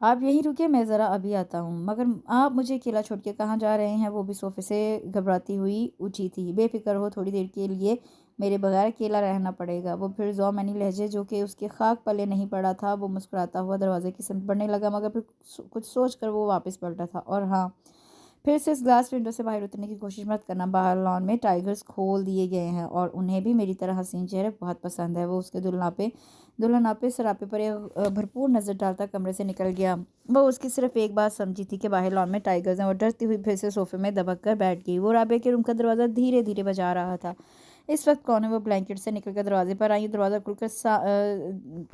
آپ یہیں رکے، میں ذرا ابھی آتا ہوں۔ مگر آپ مجھے اکیلا چھوڑ کے کہاں جا رہے ہیں؟ وہ بھی صوفے سے گھبراتی ہوئی اٹھی تھی۔ بے فکر ہو، تھوڑی دیر کے لیے میرے بغیر اکیلا رہنا پڑے گا۔ وہ پھر ضومنی لہجے جو کہ اس کے خاک پلے نہیں پڑا تھا، وہ مسکراتا ہوا دروازے کی سمت بڑھنے لگا، مگر پھر کچھ سوچ کر وہ واپس پلٹا تھا۔ اور ہاں، پھر سے اس گلاس ونڈو سے باہر اترنے کی کوشش مت کرنا۔ باہر لان میں ٹائیگرز کھول دیے گئے ہیں اور انہیں بھی میری طرح حسین چہرے بہت پسند ہے۔ وہ اس کے دلہنا پہ سراپے پر ایک بھرپور نظر ڈالتا کمرے سے نکل گیا۔ وہ اس کی صرف ایک بات سمجھی تھی کہ باہر لان میں ٹائیگرز ہیں۔ وہ ڈرتی ہوئی پھر سے صوفے میں دبک کر بیٹھ گئی۔ وہ رابعہ کے روم کا دروازہ دھیرے دھیرے بجا رہا تھا۔ اس وقت کون ہے؟ وہ بلینکٹ سے نکل کر دروازے پر آئی۔ دروازہ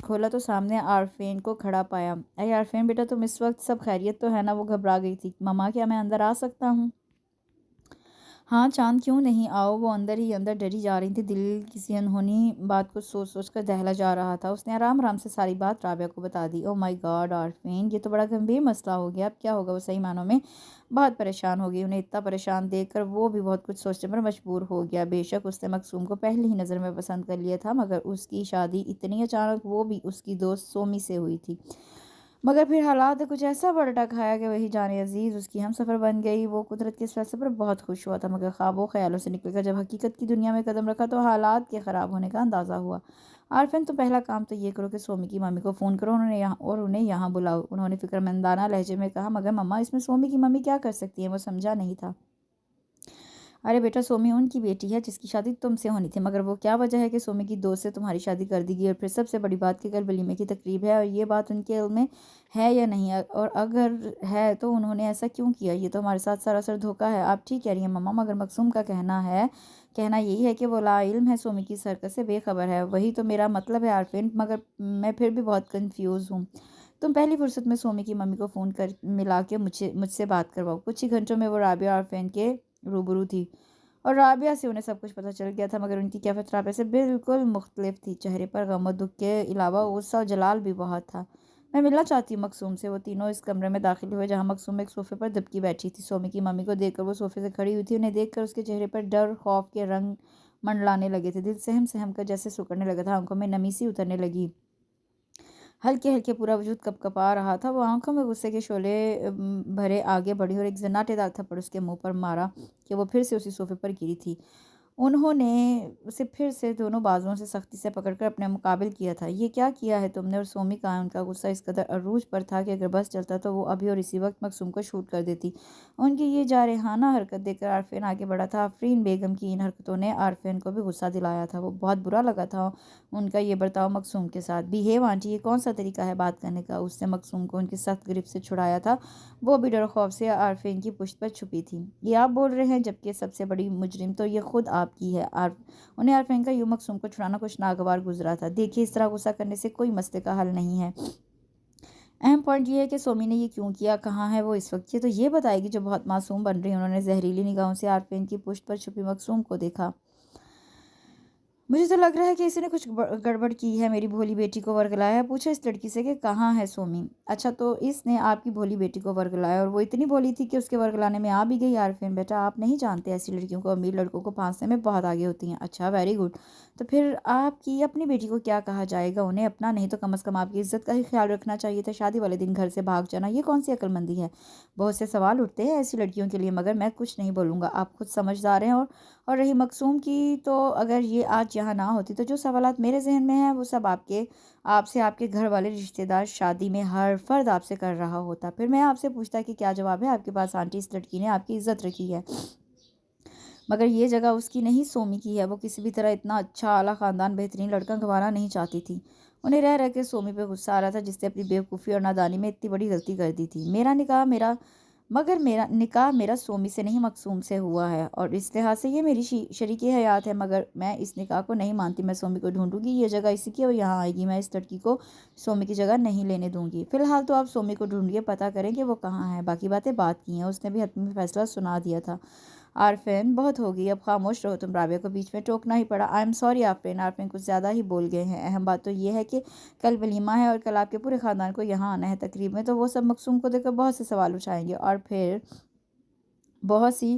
کھولا تو سامنے عارفین کو کھڑا پایا۔ اے عارفین بیٹا، تم اس وقت؟ سب خیریت تو ہے نا؟ وہ گھبرا گئی تھی۔ مما، کیا میں اندر آ سکتا ہوں؟ ہاں چاند، کیوں نہیں، آؤ۔ وہ اندر ہی اندر ڈری جا رہی تھی۔ دل کسی انہونی بات کو سوچ سوچ کر دہلا جا رہا تھا۔ اس نے آرام آرام سے ساری بات رابعہ کو بتا دی۔ او مائی گاڈ عارفین، یہ تو بڑا گمبھیر مسئلہ ہو گیا۔ اب کیا ہوگا؟ وہ صحیح معنوں میں بہت پریشان ہو گئی۔ انہیں اتنا پریشان دیکھ کر وہ بھی بہت کچھ سوچنے پر مجبور ہو گیا۔ بے شک اس نے مقصوم کو پہلی ہی نظر میں پسند کر لیا تھا، مگر اس کی شادی اتنی اچانک، وہ بھی اس کی دوست سومی سے ہوئی تھی۔ مگر پھر حالات نے کچھ ایسا پلٹا کھایا کہ وہی جان عزیز اس کی ہم سفر بن گئی۔ وہ قدرت کے اس فیصلے پر بہت خوش ہوا تھا، مگر خوابوں خیالوں سے نکل کر جب حقیقت کی دنیا میں قدم رکھا تو حالات کے خراب ہونے کا اندازہ ہوا۔ عارفین، تو پہلا کام تو یہ کرو کہ سومی کی ممی کو فون کرو انہیں یہاں بلاؤ، انہوں نے فکرمندانہ لہجے میں کہا۔ مگر مما، اس میں سومی کی ممی کیا کر سکتی ہیں؟ وہ سمجھا نہیں تھا۔ ارے بیٹا، سومی ان کی بیٹی ہے جس کی شادی تم سے ہونی تھی، مگر وہ کیا وجہ ہے کہ سومی کی دوست سے تمہاری شادی کر دی گئی؟ اور پھر سب سے بڑی بات کہ کل ولیمے کی تقریب ہے، اور یہ بات ان کے علم میں ہے یا نہیں؟ اور اگر ہے تو انہوں نے ایسا کیوں کیا؟ یہ تو ہمارے ساتھ سراسر دھوکہ ہے۔ آپ ٹھیک کہہ رہی ہیں مما، مگر مقصوم کا کہنا یہی ہے کہ وہ لا علم ہے، سومی کی حرکت سے بے خبر ہے۔ وہی تو میرا مطلب ہے عارفین، مگر میں پھر بھی بہت کنفیوز ہوں۔ تم پہلی فرصت میں سومی کی ممی کو فون کر ملا کے مجھ سے بات کرواؤ۔ کچھ ہی گھنٹوں میں وہ رابعہ اور عارفین کے روبرو تھی، اور رابعہ سے انہیں سب کچھ پتہ چل گیا تھا، مگر ان کی کیفیت رابعہ سے بالکل مختلف تھی۔ چہرے پر غم و دکھ کے علاوہ غصہ و جلال بھی بہت تھا۔ میں ملنا چاہتی ہوں مقصوم سے۔ وہ تینوں اس کمرے میں داخل ہوئے جہاں مقصوم ایک صوفے پر دبکی بیٹھی تھی۔ سومی کی ممی کو دیکھ کر وہ صوفے سے کھڑی ہوئی تھی۔ انہیں دیکھ کر اس کے چہرے پر ڈر، خوف کے رنگ منڈلانے لگے تھے۔ دل سہم سہم کر جیسے سکڑنے لگا تھا، آنکھوں میں نمی سی اترنے لگی، ہلکے ہلکے پورا وجود کپ کپا رہا تھا۔ وہ آنکھوں میں غصے کے شعلے بھرے آگے بڑھی اور ایک زناٹے دار تھپڑ اس کے منہ پر مارا کہ وہ پھر سے اسی صوفے پر گری تھی۔ انہوں نے اسے پھر سے دونوں بازوؤں سے سختی سے پکڑ کر اپنے مقابل کیا تھا۔ یہ کیا کیا ہے تم نے؟ اور سومی کا ان کا غصہ اس قدر عروج پر تھا کہ اگر بس چلتا تو وہ ابھی اور اسی وقت مقصوم کو شوٹ کر دیتی۔ ان کی یہ جارحانہ حرکت دیکھ کر عارفین آگے بڑھا تھا۔ آفرین بیگم کی ان حرکتوں نے عارفین کو بھی غصہ دلایا تھا۔ وہ بہت برا لگا تھا ان کا یہ برتاؤ مقصوم کے ساتھ۔ بیہیو آنٹی، یہ کون سا طریقہ ہے بات کرنے کا؟ اس نے مقصوم کو ان کی سخت گرفت سے چھڑایا تھا۔ وہ بھی ڈر و خوف سے عارفین کی پشت پر چھپی تھی۔ یہ آپ بول رہے ہیں، جبکہ سب سے بڑی مجرم تو یہ خود آپ کی ہے۔ انہیں عارفین کا یوں مقصوم کو چھڑانا کچھ ناگوار گزرا تھا۔ دیکھیے، اس طرح غصہ کرنے سے کوئی مسئلے کا حل نہیں ہے۔ اہم پوائنٹ یہ ہے کہ سومی نے یہ کیوں کیا، کہاں ہے وہ اس وقت؟ یہ تو یہ بتائے گی جو بہت معصوم بن رہی۔ انہوں نے زہریلی نگاہوں سے عارفین کی پشت پر چھپی مقصوم کو دیکھا۔ مجھے تو لگ رہا ہے کہ اسی نے کچھ گڑبڑ کی ہے، میری بھولی بیٹی کو ورگلایا ہے۔ پوچھا اس لڑکی سے کہ کہاں ہے سومی؟ اچھا، تو اس نے آپ کی بھولی بیٹی کو ورگلایا، اور وہ اتنی بھولی تھی کہ اس کے ورگلانے میں آ بھی گئی؟ عارفین بیٹا، آپ نہیں جانتے، ایسی لڑکیوں کو امیر لڑکوں کو پھانسنے میں بہت آگے ہوتی ہیں۔ اچھا، ویری گڈ۔ تو پھر آپ کی اپنی بیٹی کو کیا کہا جائے گا؟ انہیں اپنا نہیں تو کم از کم آپ کی عزت کا ہی خیال رکھنا چاہیے تھا۔ شادی والے دن گھر سے بھاگ جانا، یہ کون سی عقل مندی ہے؟ بہت سے سوال اٹھتے ہیں ایسی لڑکیوں کے لیے، مگر میں کچھ نہیں بولوں گا، آپ خود سمجھدار ہیں۔ اور رہی مقصوم کی، تو اگر یہ آج یہاں نہ ہوتی تو جو سوالات میرے ذہن میں ہیں وہ سب آپ سے آپ کے گھر والے رشتہ دار، شادی میں ہر فرد آپ سے کر رہا ہوتا۔ پھر میں آپ سے پوچھتا کہ کیا جواب ہے آپ کے پاس؟ آنٹی، اس لڑکی نے آپ کی عزت رکھی ہے، مگر یہ جگہ اس کی نہیں، سومی کی ہے۔ وہ کسی بھی طرح اتنا اچھا اعلیٰ خاندان بہترین لڑکا گنوانا نہیں چاہتی تھی۔ انہیں رہ رہ کے سومی پہ غصہ آ رہا تھا، جس نے اپنی بیوقوفی اور نادانی میں اتنی بڑی غلطی کر دی تھی۔ میرا نکاح سومی سے نہیں، مقصوم سے ہوا ہے، اور اس لحاظ سے یہ میری شریک حیات ہے، مگر میں اس نکاح کو نہیں مانتی۔ میں سومی کو ڈھونڈوں گی، یہ جگہ اسی کی ہے، وہ یہاں آئے گی۔ میں اس لڑکی کو سومی کی جگہ نہیں لینے دوں گی۔ فی الحال تو آپ سومی کو ڈھونڈیے، پتہ کریں کہ وہ کہاں ہے، باقی باتیں بات کی ہیں۔ اس نے بھی حتمی فیصلہ سنا دیا تھا۔ عارفین، بہت ہو گئی، اب خاموش رہو تم۔ رابعہ کو بیچ میں ٹوکنا ہی پڑا۔ آئی ایم سوری عارفین کچھ زیادہ ہی بول گئے ہیں۔ اہم بات تو یہ ہے کہ کل ولیمہ ہے اور کل آپ کے پورے خاندان کو یہاں آنا ہے تقریب میں، تو وہ سب مقصوم کو دیکھ کر بہت سے سوال اٹھائیں گے، اور پھر بہت سی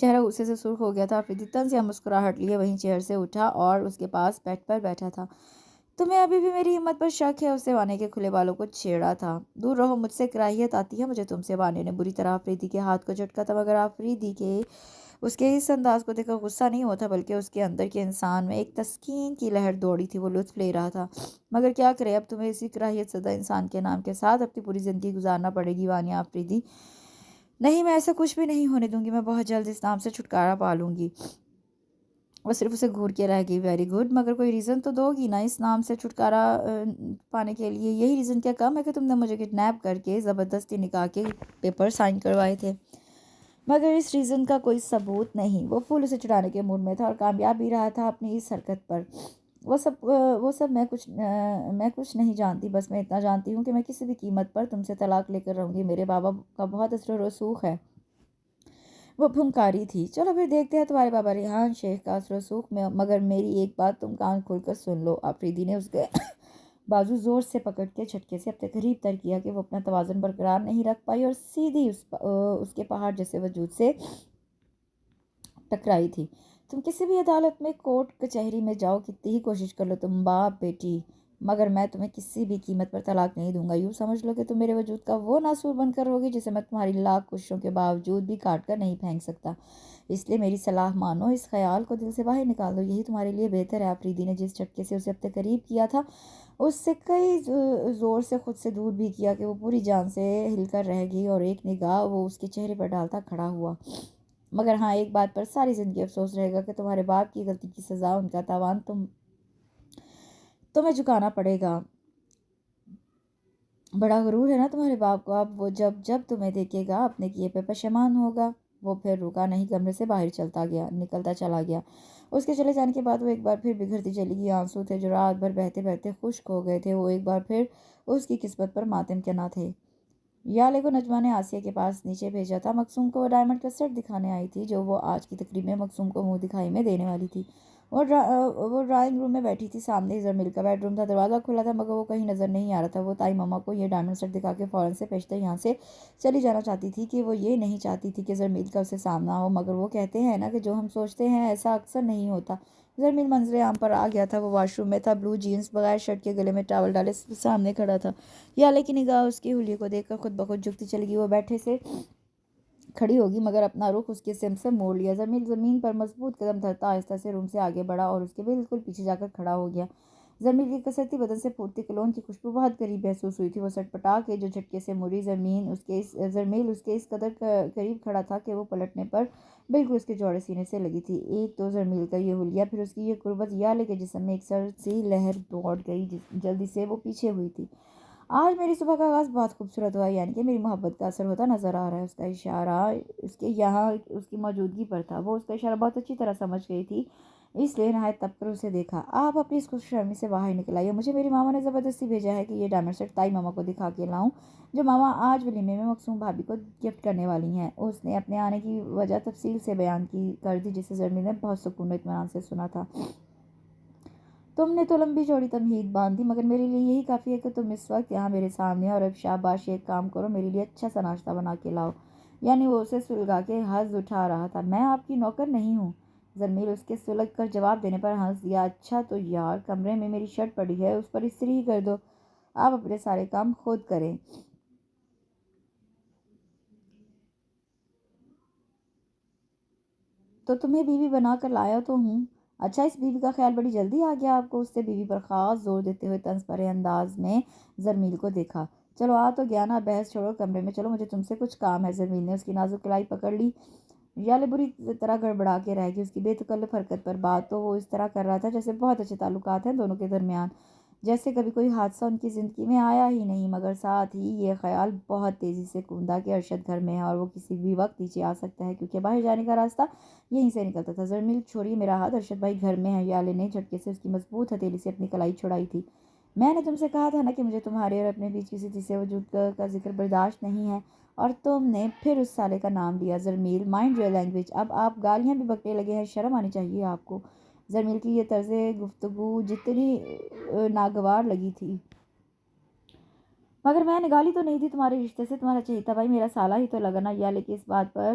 چہرہ غصے سے سرخ ہو گیا تھا۔ آفریدی طنز یا مسکراہٹ لیے وہیں چیئر سے اٹھا اور اس کے پاس بیڈ پر بیٹھا تھا۔ تمہیں ابھی بھی میری ہمت پر شک ہے؟ اس نے وانے کے کھلے بالوں کو چھیڑا تھا۔ دور رہو مجھ سے، کراہیت آتی ہے مجھے تم سے، وانے نے بری طرح آفریدی کے ہاتھ کو جھٹکا تھا، مگر آفریدی کے اس کے اس انداز کو دیکھ کر غصہ نہیں ہوتا بلکہ اس کے اندر کے انسان میں ایک تسکین کی لہر دوڑی تھی۔ وہ لطف لے رہا تھا۔ مگر کیا کرے، اب تمہیں اسی کراہیت زدہ انسان کے نام کے ساتھ اپنی پوری زندگی گزارنا پڑے گی وانیہ آفریدی۔ نہیں، میں ایسا کچھ بھی نہیں ہونے دوں گی، میں بہت جلد اس نام سے چھٹکارا پا لوں گی۔ وہ صرف اسے گھور کے رہ گئی۔ ویری گڈ، مگر کوئی ریزن تو دو گی نا اس نام سے چھٹکارا پانے کے لیے؟ یہی ریزن کیا کم ہے کہ تم نے مجھے کڈنیپ کر کے زبردستی نکاح کے پیپر سائن کروائے تھے؟ مگر اس ریزن کا کوئی ثبوت نہیں۔ وہ پھول اسے چڑھانے کے موڈ میں تھا اور کامیاب بھی رہا تھا اپنی اس حرکت پر۔ وہ سب میں کچھ نہیں جانتی، بس میں اتنا جانتی ہوں کہ میں کسی بھی قیمت پر تم سے طلاق لے کر رہوں گی۔ میرے بابا کا بہت اثر و رسوخ ہے۔ وہ پھنکاری تھی۔ چلو پھر دیکھتے ہیں تمہارے بابا ریحان شیخ کا اثر و رسوخ میں، مگر میری ایک بات تم کان کھول کر سن لو۔ آفریدی نے اس کے بازو زور سے پکڑ کے جھٹکے سے اپنے قریب تر کیا کہ وہ اپنا توازن برقرار نہیں رکھ پائی اور سیدھی اس کے پہاڑ جیسے وجود سے ٹکرائی تھی۔ تم کسی بھی عدالت میں، کورٹ کچہری میں جاؤ، کتنی ہی کوشش کر لو تم باپ بیٹی، مگر میں تمہیں کسی بھی قیمت پر طلاق نہیں دوں گا۔ یوں سمجھ لو کہ تم میرے وجود کا وہ ناسور بن کر ہوگی جسے میں تمہاری لاکھ کوششوں کے باوجود بھی کاٹ کر نہیں پھینک سکتا۔ اس لیے میری صلاح مانو، اس خیال کو دل سے باہر نکال دو، یہی تمہارے لیے بہتر ہے۔ آفریدی نے جس جھٹکے سے اسے اپنے قریب کیا تھا اس سے کئی زور سے خود سے دور بھی کیا کہ وہ پوری جان سے ہل کر رہ گئی اور ایک نگاہ وہ اس کے چہرے پر ڈالتا کھڑا ہوا۔ مگر ہاں، ایک بات پر ساری زندگی افسوس رہے گا کہ تمہارے باپ کی غلطی کی سزا، ان کا تاوان تمہیں چکانا پڑے گا۔ بڑا غرور ہے نا تمہارے باپ کو، اب وہ جب جب تمہیں دیکھے گا اپنے کیے پہ پشیمان ہوگا۔ وہ پھر رکا نہیں، کمرے سے باہر نکلتا چلا گیا۔ اس کے چلے جانے کے بعد وہ ایک بار پھر بگھرتی چلی گئی۔ آنسو تھے جو رات بھر بہتے بہتے خشک ہو گئے تھے، وہ ایک بار پھر اس کی قسمت پر ماتم کنا تھے۔ یالے کو نجمہ نے آسیہ کے پاس نیچے بھیجا تھا۔ مقصوم کو وہ ڈائمنڈ کا سیٹ دکھانے آئی تھی جو وہ آج کی تقریب میں مقصوم کو منہ دکھائی میں دینے والی تھی۔ وہ ڈرائنگ روم میں بیٹھی تھی، سامنے زرمیل کا بیڈ روم تھا۔ دروازہ کھلا تھا مگر وہ کہیں نظر نہیں آ رہا تھا۔ وہ تائی ماما کو یہ ڈائمنڈ سیٹ دکھا کے فوراً سے پیشتر یہاں سے چلی جانا چاہتی تھی کہ وہ یہ نہیں چاہتی تھی کہ زرمیل کا اسے سامنا ہو، مگر وہ کہتے ہیں نا کہ جو ہم سوچتے ہیں ایسا اکثر نہیں ہوتا۔ زرمیل منظر عام پر آ گیا تھا۔ وہ واش روم میں تھا، بلو جینز بغیر شرٹ کے، گلے میں ٹاول ڈالے سامنے کھڑا تھا۔ یالے کی نگاہ اس کی حلیے کو دیکھ کر خود بخود جھکتی چلی گئی۔ وہ بیٹھے سے کھڑی ہوگی مگر اپنا رخ اس کے سمت سے موڑ لیا۔ زرمیل زمین پر مضبوط قدم دھرتا آہستہ سے روم سے آگے بڑھا اور اس کے بالکل پیچھے جا کر کھڑا ہو گیا۔ زرمیل کی کسرتی بدن سے پھوٹتی کولون کی خوشبو بہت قریب محسوس ہوئی تھی۔ وہ سٹ پٹا کے جو جھٹکے سے مڑی، زرمیل اس کے اس قدر قریب کھڑا تھا کہ وہ پلٹنے پر بالکل اس کے چوڑے سینے سے لگی تھی۔ ایک تو زرمیل کا یہ حلیہ، پھر اس کی یہ قربت، یالے کے جسم میں ایک سرد سی لہر دوڑ گئی۔ جلدی سے وہ پیچھے ہوئی تھی۔ آج میری صبح کا آغاز بہت خوبصورت ہوا، یعنی کہ میری محبت کا اثر ہوتا نظر آ رہا ہے۔ اس کا اشارہ اس کے یہاں اس کی موجودگی پر تھا۔ وہ اس کا اشارہ بہت اچھی طرح سمجھ گئی تھی، اس لیے نہایت تپ کر اسے دیکھا۔ آپ اپنی اس خوش فہمی سے باہر نکل آئیے، مجھے میری ماما نے زبردستی بھیجا ہے کہ یہ ڈائمنڈ سیٹ تائی ماما کو دکھا کے لاؤں، جو ماما آج ولیمے میں مقصوم بھابھی کو گفٹ کرنے والی ہیں۔ اس نے اپنے آنے کی وجہ تفصیل سے بیان کر دی، جسے زرمیل نے بہت سکون و اطمینان سے سنا تھا۔ تم نے تو لمبی چوڑی تمہید باندھ دی، مگر میرے لیے یہی کافی ہے کہ تم اس وقت یہاں میرے سامنے، اور اب شاباش، ایک کام کرو، میرے لیے اچھا سا ناشتہ بنا کے لاؤ۔ یعنی وہ اسے سلگا کے ہنس اٹھا رہا تھا۔ میں آپ کی نوکر نہیں ہوں۔ زرمیل اس کے سلگ کر جواب دینے پر ہنس دیا۔ اچھا تو یار، کمرے میں میری شرٹ پڑی ہے، اس پر استری ہی کر دو، آپ اپنے سارے کام خود کریں۔ تو تمہیں بیوی بنا کر لایا تو ہوں۔ اچھا، اس بیوی کا خیال بڑی جلدی آ گیا آپ کو؟ اس نے بیوی پر خاص زور دیتے ہوئے طنز بھرے انداز میں زرمیل کو دیکھا۔ چلو آ تو گیا نا، بحث چھوڑو، کمرے میں چلو، مجھے تم سے کچھ کام ہے۔ زرمیل نے اس کی نازک کلائی پکڑ لی۔ یالے بری طرح گڑبڑا کے رہ گئی۔ اس کی بے تکلف حرکت پر بات تو وہ اس طرح کر رہا تھا جیسے بہت اچھے تعلقات ہیں دونوں کے درمیان، جیسے کبھی کوئی حادثہ ان کی زندگی میں آیا ہی نہیں، مگر ساتھ ہی یہ خیال بہت تیزی سے کوندا کہ ارشد گھر میں ہے اور وہ کسی بھی وقت نیچے آ سکتا ہے، کیونکہ باہر جانے کا راستہ یہیں سے نکلتا تھا۔ زرمیل، چھوڑیے میرا ہاتھ، ارشد بھائی گھر میں ہے۔ یالے نے جھٹکے سے اس کی مضبوط ہتھیلی سے اپنی کلائی چھڑائی تھی۔ میں نے تم سے کہا تھا نا کہ مجھے تمہارے اور اپنے بیچ کسی تیسرے وجود کا ذکر برداشت نہیں ہے، اور تم نے پھر اس سالے کا نام لیا۔ زرمیل، مائنڈ یور لینگویج، اب آپ گالیاں بھی بکنے لگے ہیں، شرم آنی چاہیے آپ کو۔ زرمیل کی یہ طرز گفتگو جتنی ناگوار لگی تھی، مگر میں نے گالی تو نہیں دی تمہارے رشتے سے، تمہارا چہیتا بھائی میرا سالہ ہی تو لگا نا۔ یالے کی اس بات پر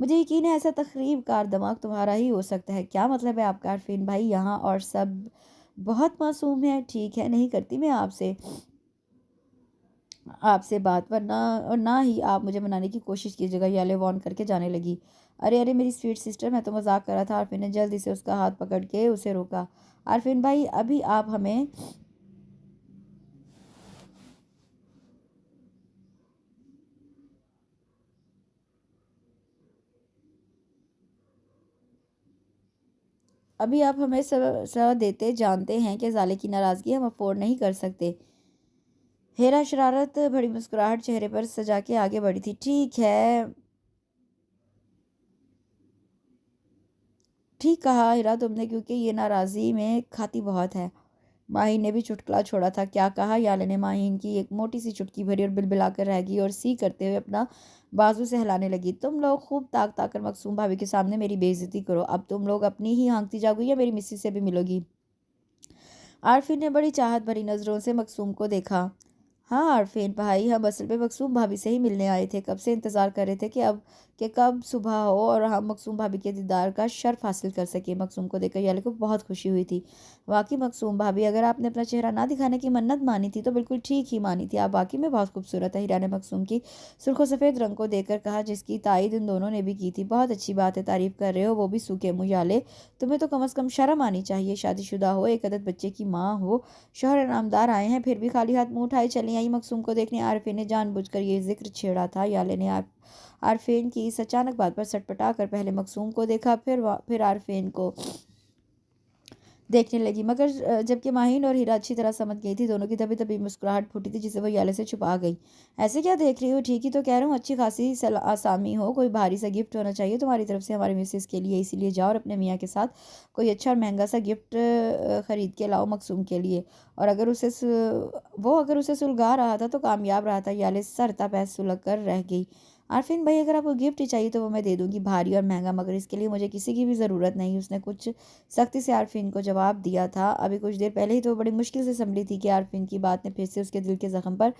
مجھے یقین ہے ایسا تخریب کار دماغ تمہارا ہی ہو سکتا ہے. کیا مطلب ہے آپ کا عارفین بھائی؟ یہاں اور سب بہت معصوم ہے. ٹھیک ہے، نہیں کرتی میں آپ سے بات، ورنہ اور نہ ہی آپ مجھے منانے کی کوشش کیجیے گا. یالے وارن کر کے جانے لگی. ارے ارے میری سویٹ سسٹر، میں تو مذاق کر رہا تھا. عارفین نے جلدی سے اس کا ہاتھ پکڑ کے اسے روکا. عارفین بھائی ابھی آپ ہمیں سزا دیتے جانتے ہیں کہ زالے کی ناراضگی ہم افورڈ نہیں کر سکتے. ہیرا شرارت بڑی مسکراہٹ چہرے پر سجا کے آگے بڑھی تھی. ٹھیک کہا ہیرا تم نے، کیونکہ یہ ناراضی میں کھاتی بہت ہے. ماہین نے بھی چٹکلا چھوڑا تھا. کیا کہا؟ یالے نے ماہین کی ایک موٹی سی چٹکی بھری اور بلبلا کر رہ گئی اور سی کرتے ہوئے اپنا بازو سے ہلانے لگی. تم لوگ خوب تاک تاک کر مقصوم بھابھی کے سامنے میری بے عزتی کرو. اب تم لوگ اپنی ہی ہانکتی جاؤ گی یا میری مسی سے بھی ملو گی؟ عارفین نے بڑی چاہت بھری نظروں سے مقصوم کو دیکھا. ہاں عارفین بھائی، ہم اصل میں مقصوم بھابھی سے ہی ملنے آئے تھے. کب سے انتظار کر رہے تھے کہ کب صبح ہو اور ہم مقصوم بھابھی کے دیدار کا شرف حاصل کر سکیں. مقصوم کو دیکھ کر یالے کو بہت خوشی ہوئی تھی. واقعی مقصوم بھابھی، اگر آپ نے اپنا چہرہ نہ دکھانے کی منت مانی تھی تو بالکل ٹھیک ہی مانی تھی. آپ واقعی میں بہت خوبصورت ہے. ہیرا نے مقصوم کی سرخ و سفید رنگ کو دیکھ کر کہا، جس کی تائید ان دونوں نے بھی کی تھی. بہت اچھی بات ہے، تعریف کر رہے ہو وہ بھی سوکھے منہ. یالے تمہیں تو کم از کم شرم آنی چاہیے. شادی شدہ ہو، ایک عدد بچے کی ماں ہو، شوہر نامدار آئے ہیں، پھر بھی خالی ہاتھ منہ اٹھائے چلی آئی مقصوم کو دیکھنے. عارفین نے جان بوجھ کر یہ ذکر چھیڑا تھا. یالے نے عارفین کی اس اچانک بات پر سٹپٹا کر پہلے مقصوم کو دیکھا، پھر عارفین کو دیکھنے لگی. مگر جبکہ ماہین اور ہیرا اچھی طرح سمجھ گئی تھی، دونوں کی دبی دبی مسکراہٹ پھوٹی تھی جسے وہ یالے سے چھپا گئی. ایسے کیا دیکھ رہی ہو؟ ٹھیک ہی تو کہہ رہا ہوں. اچھی خاصی آسامی ہو، کوئی بھاری سا گفٹ ہونا چاہیے تمہاری طرف سے ہمارے مسز کے لیے. اسی لیے جاؤ اور اپنے میاں کے ساتھ کوئی اچھا اور مہنگا سا گفٹ خرید کے لاؤ مقصوم کے لیے. اور اگر اسے سلگا رہا تھا تو کامیاب رہا تھا. یالے سر تپ سلگ کر رہ گئی. عارفین بھائی، اگر آپ کو گفٹ ہی چاہیے تو وہ میں دے دوں گی، بھاری اور مہنگا، مگر اس کے لیے مجھے کسی کی بھی ضرورت نہیں. اس نے کچھ سختی سے عارفین کو جواب دیا تھا. ابھی کچھ دیر پہلے ہی تو بڑی مشکل سے سنبھلی تھی کہ عارفین کی بات نے پھر سے اس کے دل کے زخم پر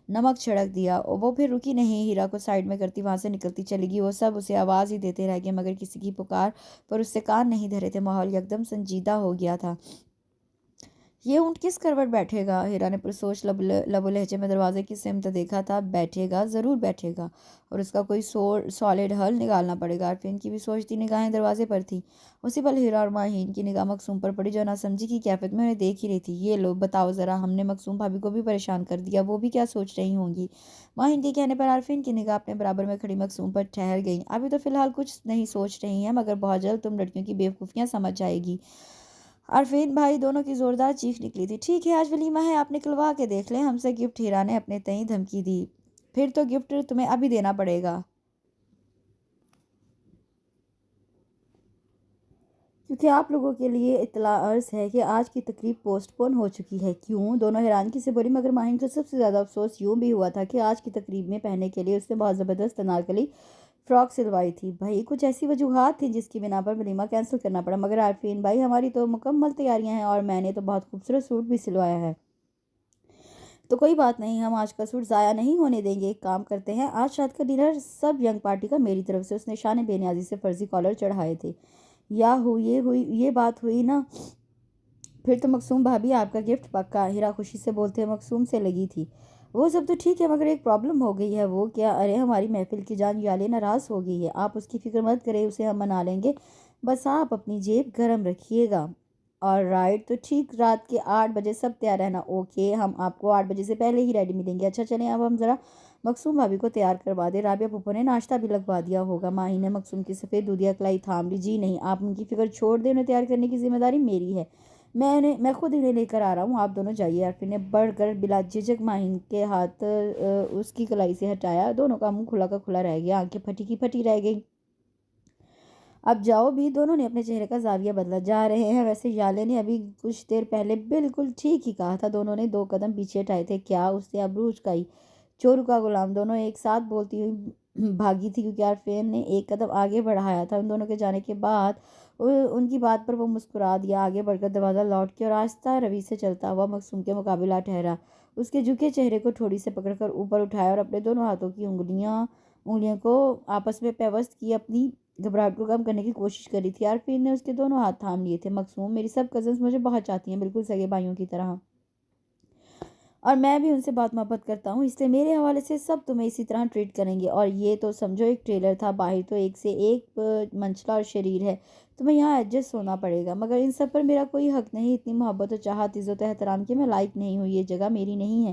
نمک چھڑک دیا. وہ پھر رکی نہیں. ہیرا کو سائڈ میں کرتی وہاں سے نکلتی چلی گئی. وہ سب اسے آواز ہی دیتے رہ گئے مگر کسی کی پکار پر اس سے کان نہیں دھرے تھے. ماحول یکدم سنجیدہ ہو گیا تھا. یہ اونٹ کس کروٹ بیٹھے گا؟ ہیرا نے پرسوچ لب و لہجے میں دروازے کی سمت دیکھا تھا. بیٹھے گا، ضرور بیٹھے گا، اور اس کا کوئی سالڈ حل نکالنا پڑے گا. عارفین کی بھی سوچتی نگاہیں دروازے پر تھی. اسی پل ہیرا اور ماہین کی نگاہ مقصوم پر پڑی، جو ناسمجھی کی کیفیت میں انہیں دیکھ ہی رہی تھی. یہ لو بتاؤ ذرا، ہم نے مقصوم بھابھی کو بھی پریشان کر دیا، وہ بھی کیا سوچ رہی ہوں گی؟ ماہین کے کہنے پر عارفین کی نگاہ اپنے برابر میں کھڑی مقصوم پر ٹھہر گئی. ابھی تو فی الحال کچھ نہیں سوچ رہی ہیں، مگر بہت جلد تم لڑکیوں کی بیوقوفیاں سمجھ جائے گی. عارفین بھائی دونوں کی زوردار چیخ نکلی تھی. ٹھیک ہے، آج ولیمہ ہے، آپ نکلوا کے دیکھ لیں ہم سے گفٹ. ہیرا نے اپنے تئیں دھمکی دی. پھر تو گفٹ تمہیں ابھی دینا پڑے گا، کیونکہ آپ لوگوں کے لیے اطلاع عرض ہے کہ آج کی تقریب پوسٹ پون ہو چکی ہے. کیوں؟ دونوں حیرانگی سے بولی. مگر ماہین کو سب سے زیادہ افسوس یوں بھی ہوا تھا کہ آج کی تقریب میں پہننے کے لیے اس نے بہت زبردست انارکلی فراک سلوائی تھی. بھائی کچھ ایسی وجوہات تھیں جس کی بنا پر ولیمہ کینسل کرنا پڑا. مگر عارفین بھائی، ہماری تو مکمل تیاریاں ہیں اور میں نے تو بہت خوبصورت سوٹ بھی سلوایا ہے. تو کوئی بات نہیں، ہم آج کا سوٹ ضائع نہیں ہونے دیں گے. ایک کام کرتے ہیں، آج رات کا ڈنر سب ینگ پارٹی کا میری طرف سے. اس نے شان بے نیازی سے فرضی کالر چڑھائے تھے. یہ بات ہوئی نا؟ پھر تو مقصوم بھابھی آپ کا گفٹ پکا. ہیرا خوشی سے بولتے مقصوم سے لگی تھی. وہ سب تو ٹھیک ہے، مگر ایک پرابلم ہو گئی ہے. وہ کیا؟ ارے ہماری محفل کی جان یالے ناراض ہو گئی ہے. آپ اس کی فکر مت کریں، اسے ہم منا لیں گے. بس آپ اپنی جیب گرم رکھیے گا. اور رائٹ، تو ٹھیک رات کے 8 بجے سب تیار رہنا. اوکے، ہم آپ کو 8 بجے سے پہلے ہی ریڈی ملیں گے. اچھا چلیں اب ہم ذرا مقصوم بھابھی کو تیار کروا دیں. رابعہ پھپھو نے ناشتہ بھی لگوا دیا ہوگا. ماہی نے مقصوم کی سفید دودھیا کلائی تھام لی. جی نہیں، آپ ان کی فکر چھوڑ دیں، انہیں تیار کرنے کی ذمہ داری میری ہے. میں خود انہیں لے کر آ رہا ہوں، آپ دونوں جائیے. عارفین نے بڑھ کر بلا جھجک ماہین کے ہاتھ اس کی کلائی سے ہٹایا. دونوں کا منہ کھلا کا کھلا رہ گیا، آنکھیں پھٹی کی پھٹی رہ گئی. اب جاؤ بھی. دونوں نے اپنے چہرے کا زاویہ بدلا. جا رہے ہیں. ویسے یالے نے ابھی کچھ دیر پہلے بالکل ٹھیک ہی کہا تھا. دونوں نے 2 قدم پیچھے ہٹائے تھے. کیا؟ اس نے ابرو اچکائی. چورو کا غلام. دونوں ایک ساتھ بولتی ہوئی بھاگی تھی کیونکہ عارفین نے ایک قدم آگے بڑھایا تھا. ان دونوں کے جانے کے بعد ان کی بات پر وہ مسکرا دیا. آگے بڑھ کر دروازہ لوٹ کے اور آہستہ روی سے چلتا ہوا مقصوم کے مقابلہ ٹھہرا. اس کے جھکے چہرے کو ٹھوڑی سے پکڑ کر اوپر اٹھایا اور اپنے دونوں ہاتھوں کی انگلیوں کو آپس میں پیوست کی اپنی گھبراہٹ کو کم کرنے کی کوشش کری تھی۔ عارفین نے اس کے دونوں ہاتھ تھام لیے تھے۔ مقصوم، میری سب کزنس مجھے بہت چاہتی ہیں، بالکل سگے بھائیوں کی طرح، اور میں بھی ان سے بہت محبت کرتا ہوں، اس لیے میرے حوالے سے سب تمہیں اسی طرح ٹریٹ کریں گے۔ اور یہ تو سمجھو ایک ٹریلر تھا، باہر تو ایک سے ایک منچلا اور شریر ہے، تمہیں یہاں ایڈجسٹ ہونا پڑے گا، مگر ان سب پر میرا کوئی حق نہیں۔ اتنی محبت و چاہت، عزت و احترام کی میں لائق نہیں ہوں، یہ جگہ میری نہیں ہے،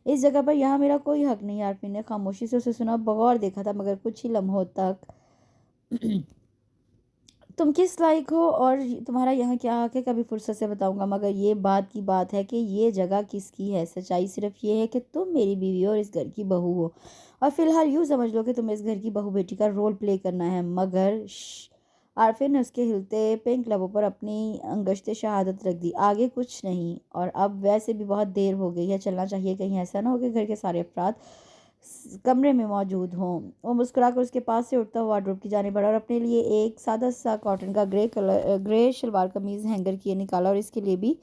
اس جگہ پر یہاں میرا کوئی حق نہیں۔ عارفین نے خاموشی سے اسے سنا، بغور دیکھا تھا، مگر کچھ ہی لمحوں تک تم کس لائق ہو اور تمہارا یہاں کیا حق ہے، کبھی فرصت سے بتاؤں گا، مگر یہ بات کی بات ہے کہ یہ جگہ کس کی ہے۔ سچائی صرف یہ ہے کہ تم میری بیوی اور اس گھر کی بہو ہو، اور فی الحال یوں سمجھ لو کہ تمہیں اس گھر کی بہو بیٹی کا رول پلے کرنا ہے، مگر عارفین نے اس کے ہلتے پنک لبوں پر اپنی انگشت شہادت رکھ دی، آگے کچھ نہیں، اور اب ویسے بھی بہت دیر ہو گئی ہے، چلنا چاہیے، کہیں ایسا نہ ہو کہ گھر کے سارے افراد کمرے میں موجود ہوں۔ وہ مسکرا کر اس کے پاس سے اٹھتا ہوا وارڈروب کی جانب بڑھا اور اپنے لیے ایک سادہ سا کاٹن کا گرے شلوار قمیض ہینگر کیے نکالا، اور اس کے لیے بھی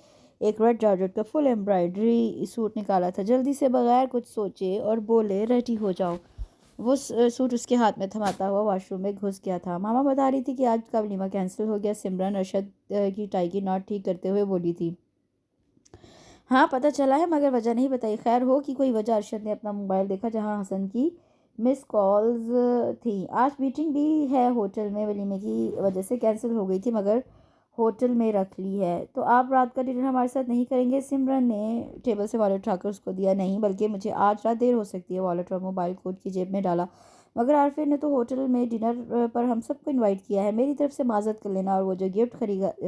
ایک ریڈ جارجٹ کا فل ایمبرائڈری سوٹ نکالا تھا۔ جلدی سے بغیر کچھ سوچے اور بولے، ریڈی ہو جاؤ۔ وہ سوٹ اس کے ہاتھ میں تھماتا ہوا واش روم میں گھس گیا تھا۔ ماما بتا رہی تھی کہ آج کا ولیمہ کینسل ہو گیا، سمرن ارشد کی ٹائی کی ناٹ ٹھیک کرتے ہوئے بولی تھی۔ ہاں پتہ چلا ہے، مگر وجہ نہیں بتائی۔ خیر ہو کہ کوئی وجہ۔ ارشد نے اپنا موبائل دیکھا جہاں حسن کی مس کالز تھیں۔ آج میٹنگ بھی ہے ہوٹل میں، ولیمے کی وجہ سے کینسل ہو گئی تھی، مگر ہوٹل میں رکھ لی ہے۔ تو آپ رات کا ڈنر ہمارے ساتھ نہیں کریں گے؟ سمرن نے ٹیبل سے والٹ اٹھا کر اس کو دیا۔ نہیں، بلکہ مجھے آج رات دیر ہو سکتی ہے۔ والٹ اور موبائل کوٹ کی جیب میں ڈالا۔ مگر عارفین نے تو ہوٹل میں ڈنر پر ہم سب کو انوائٹ کیا ہے، میری طرف سے معذرت کر لینا، اور وہ جو گفٹ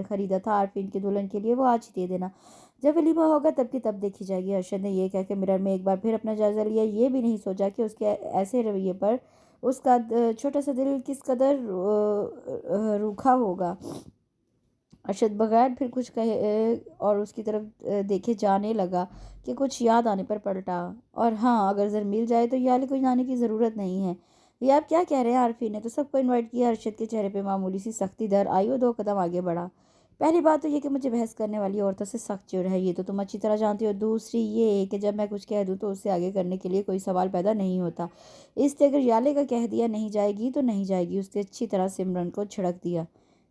خریدا تھا عارفین کی دلہن کے لیے وہ آج ہی دے دینا، جب ولیمہ ہوگا تب کی تب دیکھی جائے گی۔ ارشد نے یہ کہہ کے مرر میں ایک بار پھر اپنا جائزہ لیا، یہ بھی نہیں سوچا کہ اس کے ایسے رویے پر اس کا چھوٹا سا دل کس قدر روکھا ہوگا۔ ارشد بغیر پھر کچھ کہے اور اس کی طرف دیکھے جانے لگا کہ کچھ یاد آنے پر پلٹا، اور ہاں اگر زر مل جائے تو یالی کو جانے کی ضرورت نہیں ہے۔ یہ آپ کیا کہہ رہے ہیں؟ عارفین نے تو سب کو انوائٹ کیا۔ ارشد کے چہرے پہ معمولی سی سختی در آئی، وہ 2 قدم آگے بڑھا۔ پہلی بات تو یہ کہ مجھے بحث کرنے والی عورتوں سے سخت چڑ ہے، یہ تو تم اچھی طرح جانتی ہو۔ دوسری یہ کہ جب میں کچھ کہہ دوں تو اس سے آگے کرنے کے لیے کوئی سوال پیدا نہیں ہوتا، اس لیے اگر یالے کا کہہ دیا نہیں جائے گی تو نہیں جائے گی۔ اس نے اچھی طرح سمرن کو چھڑک دیا۔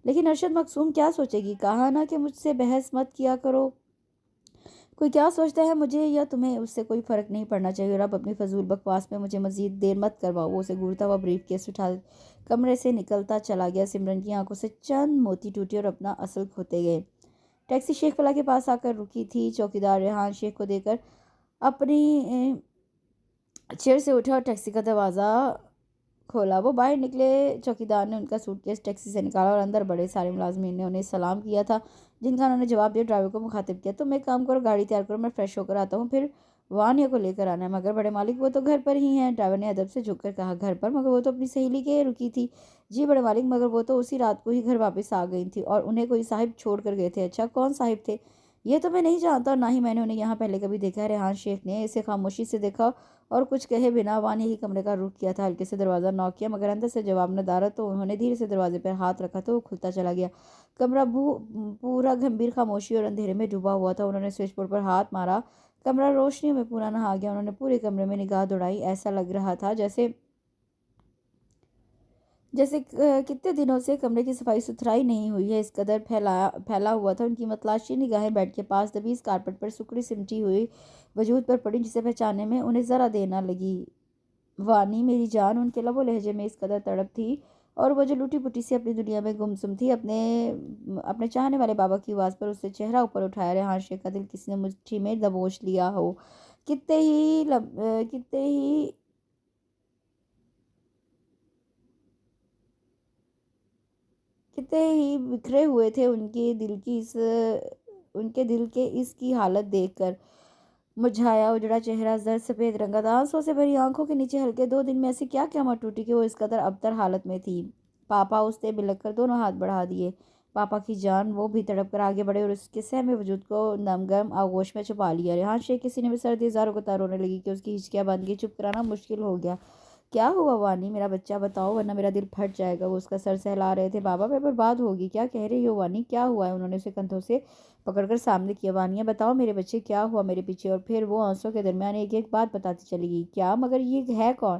لیکن ارشد، مقصوم کیا سوچے گی؟ کہا نا کہ مجھ سے بحث مت کیا کرو۔ کوئی کیا سوچتا ہے مجھے یا تمہیں، اس سے کوئی فرق نہیں پڑنا چاہیے، اور اب اپنی فضول بکواس میں مجھے مزید دیر مت کرواؤ۔ وہ اسے گھورتا ہوا بریف کیس اٹھا کمرے سے نکلتا چلا گیا۔ سمرن کی آنکھوں سے چند موتی ٹوٹے اور اپنا اصل کھوتے گئے۔ ٹیکسی شیخ فلاح کے پاس آ کر رکی تھی۔ چوکیدار ریحان شیخ کو دیکھ کر اپنی چیئر سے اٹھا اور ٹیکسی کا دروازہ کھولا۔ وہ باہر نکلے۔ چوکیدار نے ان کا سوٹ کیس ٹیکسی سے نکالا اور اندر بڑے سارے ملازمین نے انہیں سلام کیا تھا، جن کا انہوں نے جواب دیا۔ ڈرائیور کو مخاطب کیا، تم ایک کام کرو، گاڑی تیار کرو، میں فریش ہو کر آتا ہوں، پھر وانیہ کو لے کر آنا ہے۔ مگر بڑے مالک، وہ تو گھر پر ہی ہیں۔ ڈرائیور نے ادب سے جھک کر کہا، گھر پر؟ مگر وہ تو اپنی سہیلی کے رکی تھی۔ جی بڑے مالک، مگر وہ تو اسی رات کو ہی گھر واپس آ گئی تھی، اور انہیں کوئی صاحب چھوڑ کر گئے تھے۔ اچھا، کون صاحب تھے؟ یہ تو میں نہیں جانتا، اور نہ ہی میں نے انہیں یہاں پہلے کبھی دیکھا ہے۔ ریحان شیخ نے اسے خاموشی سے دیکھا اور کچھ کہے بنا وانیہ کے کمرے کا رخ کیا تھا۔ ہلکے سے دروازہ نوک کیا، مگر اندر سے جواب نہ دارا، تو انہوں نے دھیرے سے دروازے پر ہاتھ رکھا تو وہ کھلتا چلا گیا۔ کمرہ پورا گمبھیر خاموشی اور اندھیرے میں ڈوبا ہوا تھا۔ انہوں نے سوئچ بورڈ پر ہاتھ مارا، کمرہ روشنیوں میں پورا نہا گیا۔ انہوں نے پورے کمرے میں نگاہ دوڑائی، ایسا لگ رہا تھا جیسے کتنے دنوں سے کمرے کی صفائی ستھرائی نہیں ہوئی ہے، اس قدر پھیلا ہوا تھا۔ ان کی متلاشی نگاہیں بیڈ کے پاس دبی اس کارپٹ پر سکڑی سمٹی ہوئی وجود پر پڑی، جسے پہچاننے میں انہیں ذرا دیر نہ لگی۔ وانی میری جان، ان کے لب و لہجے میں اس قدر تڑپ تھی، اور وہ جو لوٹی پوٹی سی اپنی دنیا میں گمسم تھی۔ اپنے چاہنے والے بابا کی آواز پر اس نے چہرہ اوپر اٹھایا۔ ریحان شیخ کا دل کسی نے مٹھی میں دبوچ لیا ہو۔ کتنے ہی بکھرے ہوئے تھے ان کے دل کے اس کی حالت دیکھ کر۔ مرجھایا اجڑا چہرہ، زرد سفید رنگت، آنسوں سے بھری آنکھوں کے نیچے ہلکے 2 دن میں ایسی کیا قیامت ٹوٹی کہ وہ اس قدر ابتر حالت میں تھی؟ پاپا، اس نے بلک کر دونوں ہاتھ بڑھا دیے۔ پاپا کی جان، وہ بھی تڑپ کر آگے بڑھے اور اس کے سہمے وجود کو نمگم آغوش میں چھپا لیا۔ ریحان شیخ کے سینے میں سردی اظہار کو رونے لگی کہ اس کی ہچکیاں بند گئی، چپ کرانا مشکل ہو گیا۔ کیا ہوا وانی؟ میرا بچہ بتاؤ، ورنہ میرا دل پھٹ جائے گا۔ وہ اس کا سر سہلا رہے تھے۔ بابا، میں برباد ہوگی۔ کیا کہہ رہی ہو وانی؟ کیا ہوا ہے؟ انہوں نے اسے کندھوں سے پکڑ کر سامنے کیا۔ وانیہ، بتاؤ میرے بچے، کیا ہوا میرے پیچھے؟ اور پھر وہ آنسوں کے درمیان ایک ایک بات بتاتی چلی گئی۔ کیا؟ مگر یہ ہے کون؟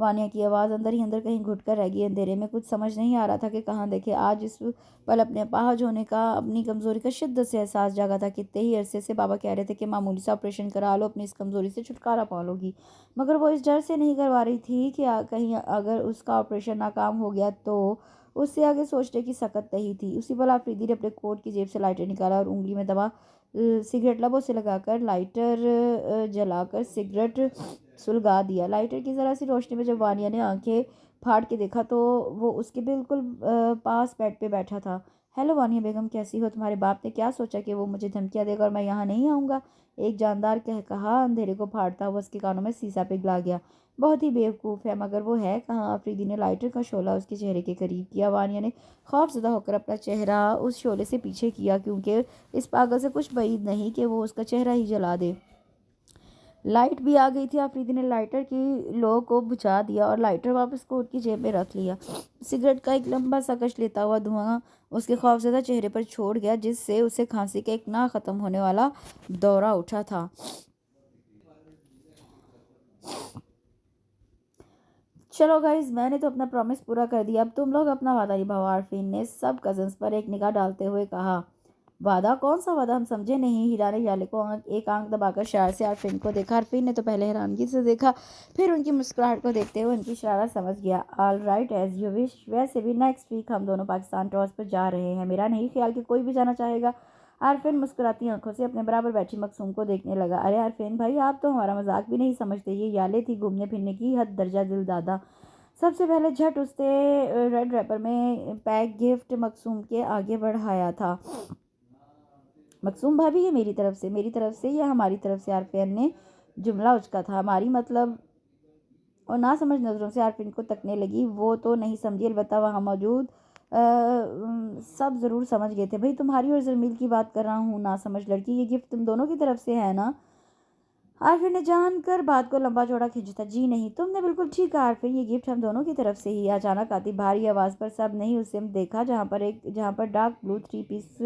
وانیہ کی آواز اندر ہی اندر کہیں گھٹ کر رہ گئی. اندھیرے میں کچھ سمجھ نہیں آ رہا تھا کہ کہاں دیکھے. آج اس پل اپنے اپاہج ہونے کا، اپنی کمزوری کا شدت سے احساس جاگا تھا. کتنے ہی عرصے سے بابا کہہ رہے تھے کہ معمولی سا آپریشن کرا لو، اپنی اس کمزوری سے چھٹکارا پا لو گی، مگر وہ اس ڈر سے نہیں کروا رہی تھی کہ کہیں اگر اس کا آپریشن ناکام ہو گیا تو. اس سے آگے سوچنے کی سخت نہیں تھی. اسی پل آفریدی نے اپنے کوٹ کی جیب سے لائٹر نکالا اور انگلی میں دبا سگریٹ لبوں سے لگا کر لائٹر جلا کر سگریٹ سلگا دیا. لائٹر کی ذرا سی روشنی میں جب وانیہ نے آنکھیں پھاڑ کے دیکھا تو وہ اس کے بالکل پاس بیڈ پہ بیٹھا تھا. ہیلو وانیہ بیگم، کیسی ہو؟ تمہارے باپ نے کیا سوچا کہ وہ مجھے دھمکیاں دے گا اور میں یہاں نہیں آؤں گا؟ ایک جاندار کہا اندھیرے کو پھاڑتا ہوا اس کے کانوں میں سیسا پگھلا گیا. بہت ہی بیوقوف ہے، مگر وہ ہے کہاں؟ آفریدی نے لائٹر کا شعلہ اس کے چہرے کے قریب کیا. وانیہ نے خوف زدہ ہو کر اپنا چہرہ اس شعلے سے پیچھے کیا، کیونکہ اس پاگل سے کچھ بعید نہیں کہ وہ اس کا چہرہ ہی جلا دے. لائٹ بھی آ گئی تھی. آفریدی نے لائٹر کی لو کو بجھا دیا اور لائٹر واپس کوٹ کی جیب میں رکھ لیا. سگریٹ کا ایک لمبا سا کش لیتا ہوا دھواں اس کے خوفزدہ چہرے پر چھوڑ گیا، جس سے اسے کھانسی کا ایک نہ ختم ہونے والا دورہ اٹھا تھا. چلو گائز، میں نے تو اپنا پرومس پورا کر دیا، اب تم لوگ اپنا وعدہ نبھاؤ. عارفین نے سب کزنس پر ایک نگاہ ڈالتے ہوئے کہا. وعدہ؟ کون سا وعدہ؟ ہم سمجھے نہیں. ہیرا نے یالے کو ایک آنکھ دبا کر شرارت سے عارفین کو دیکھا. عارفین نے تو پہلے حیرانگی سے دیکھا، پھر ان کی مسکراہٹ کو دیکھتے ہوئے ان کی شرارت سمجھ گیا. All right, as you wish. ویسے بھی نیکسٹ ویک ہم دونوں پاکستان ٹورس پر جا رہے ہیں. میرا نہیں خیال کہ کوئی بھی جانا چاہے گا. عارفین مسکراتی آنکھوں سے اپنے برابر بیٹھی مکسوم کو دیکھنے لگا. ارے عارفین بھائی، آپ تو ہمارا مذاق بھی نہیں سمجھتے. یہ یالے تھی گھومنے پھرنے کی حد درجہ دل دادا. سب سے پہلے جھٹ اس نے ریڈ ریپر میں پیک گفٹ مکسوم کے آگے بڑھایا تھا. مکسوم بھابھی، یہ میری طرف سے یا ہماری طرف سے؟ عارفین نے جملہ اچکا تھا. ہماری مطلب؟ اور نہ سمجھ نظروں سے عارفین کو تکنے لگی. وہ تو نہیں سمجھی، البتہ وہاں موجود سب ضرور سمجھ گئے تھے. بھئی تمہاری اور زرمیل کی بات کر رہا ہوں، نہ سمجھ لڑکی. یہ گفٹ تم دونوں کی طرف سے ہے نا؟ عارفین نے جان کر بات کو لمبا چوڑا کھینچا. جی نہیں، تم نے بالکل ٹھیک کہا عارفین، یہ گفٹ ہم دونوں کی طرف سے ہی. اچانک آتی بھاری آواز پر سب نے اس سمت دیکھا جہاں پر ڈارک بلو 3 پیس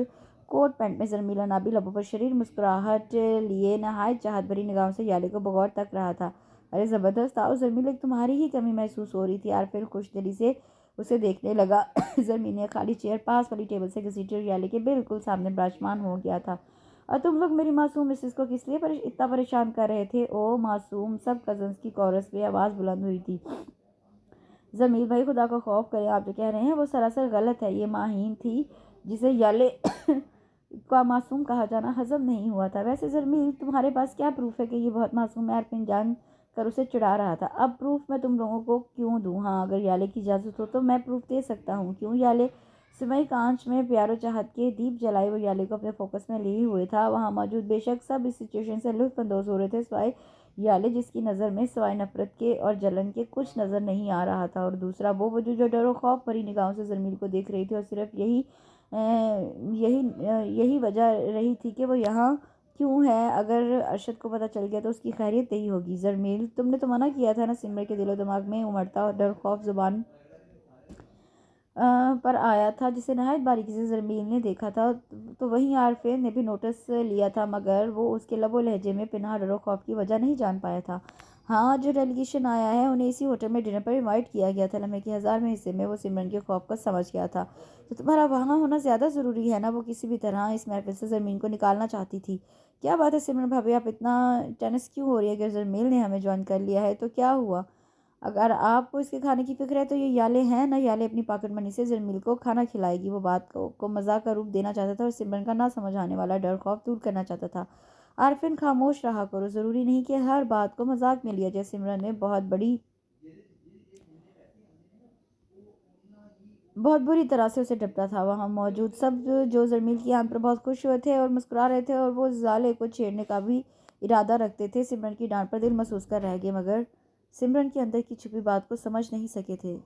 کوٹ پینٹ میں زرمیل نابی لبوں پر شریر مسکراہٹ لیے نہایت چاہت بھری نگاہوں سے یالے کو بغور تک رہا تھا. ارے زبردست! آؤ زرمیل، ایک تمہاری ہی کمی محسوس ہو رہی تھی. عارفین خوش دلی سے اسے دیکھنے لگا. زرمیل نے خالی چیئر پاس والی ٹیبل سے گھسیٹی اور یالے کے بالکل سامنے براجمان ہو گیا تھا. اور تم لوگ میری معصوم مسز کو کس لیے اتنا پریشان کر رہے تھے؟ او معصوم! سب کزنس کی کورس میں آواز بلند ہوئی تھی. زرمیل بھائی، خدا کا خوف کریں، آپ جو کہہ رہے ہیں وہ سراسر غلط ہے. یہ ماہین تھی جسے یالے کا معصوم کہا جانا ہضم نہیں ہوا تھا. ویسے زرمیل، تمہارے پاس کیا پروف ہے کہ یہ بہت معصوم ہے؟ عارفین جان کر اسے چڑھا رہا تھا. اب پروف میں تم لوگوں کو کیوں دوں؟ ہاں، اگر یالے کی اجازت ہو تو میں پروف دے سکتا ہوں. کیوں؟ یالے سمئی کانچ میں پیار و چاہت کے دیپ جلائے وہ یالے کو اپنے فوکس میں لیے ہوئے تھا. وہاں موجود بے شک سب اس سچویشن سے لطف اندوز ہو رہے تھے، سوائے یالے، جس کی نظر میں سوائے نفرت کے اور جلن کے کچھ نظر نہیں آ رہا تھا. اور دوسرا وہ وجود جو ڈر و خوف بھری نگاہوں سے زرمیل کو دیکھ رہی تھی، اور صرف یہی وجہ رہی تھی کہ وہ یہاں کیوں ہے. اگر ارشد کو پتہ چل گیا تو اس کی خیریت یہی ہوگی. زرمیل، تم نے تو منع کیا تھا نا. سمر کے دل و دماغ میں امڑتا ڈر خوف زبان پر آیا تھا، جسے نہایت باریکی سے زرمیل نے دیکھا تھا. تو وہیں عارفین نے بھی نوٹس لیا تھا، مگر وہ اس کے لب و لہجے میں پنہاں ڈر و خوف کی وجہ نہیں جان پایا تھا. ہاں، جو ڈیلیگیشن آیا ہے انہیں اسی ہوٹل میں ڈنر پر انوائٹ کیا گیا تھا. لمحے کے 1000ویں حصے میں وہ سمرن کے خوف کو سمجھ گیا تھا. تو تمہارا وہاں ہونا زیادہ ضروری ہے نا. وہ کسی بھی طرح اس محفل سے زرمیل کو نکالنا چاہتی تھی. کیا بات ہے سمرن بھابھی، آپ اتنا ٹینس کیوں ہو رہی ہے؟ اگر زرمیل نے ہمیں جوائن کر لیا ہے تو کیا ہوا؟ اگر آپ کو اس کے کھانے کی فکر ہے تو یہ یالے ہیں نا. یالے اپنی پاکٹ منی سے زرمیل کو کھانا کھلائے گی. وہ بات کو مذاق کا روپ دینا چاہتا تھا اور سمرن کا نہ سمجھ آنے والا ڈر خوف دور کرنا چاہتا تھا. عارفین، خاموش رہا کرو. ضروری نہیں کہ ہر بات کو مذاق میں لیا جائے. سمرن نے بہت بری طرح سے اسے ڈپٹا تھا. وہاں موجود سب جو زرمیل کی آمد پر بہت خوش ہوئے تھے اور مسکرا رہے تھے اور وہ زالے کو چھیڑنے کا بھی ارادہ رکھتے تھے، سمرن کی ڈانٹ پر دل محسوس کر رہ گئے، مگر سمرن کے اندر کی چھپی بات کو سمجھ نہیں سکے تھے.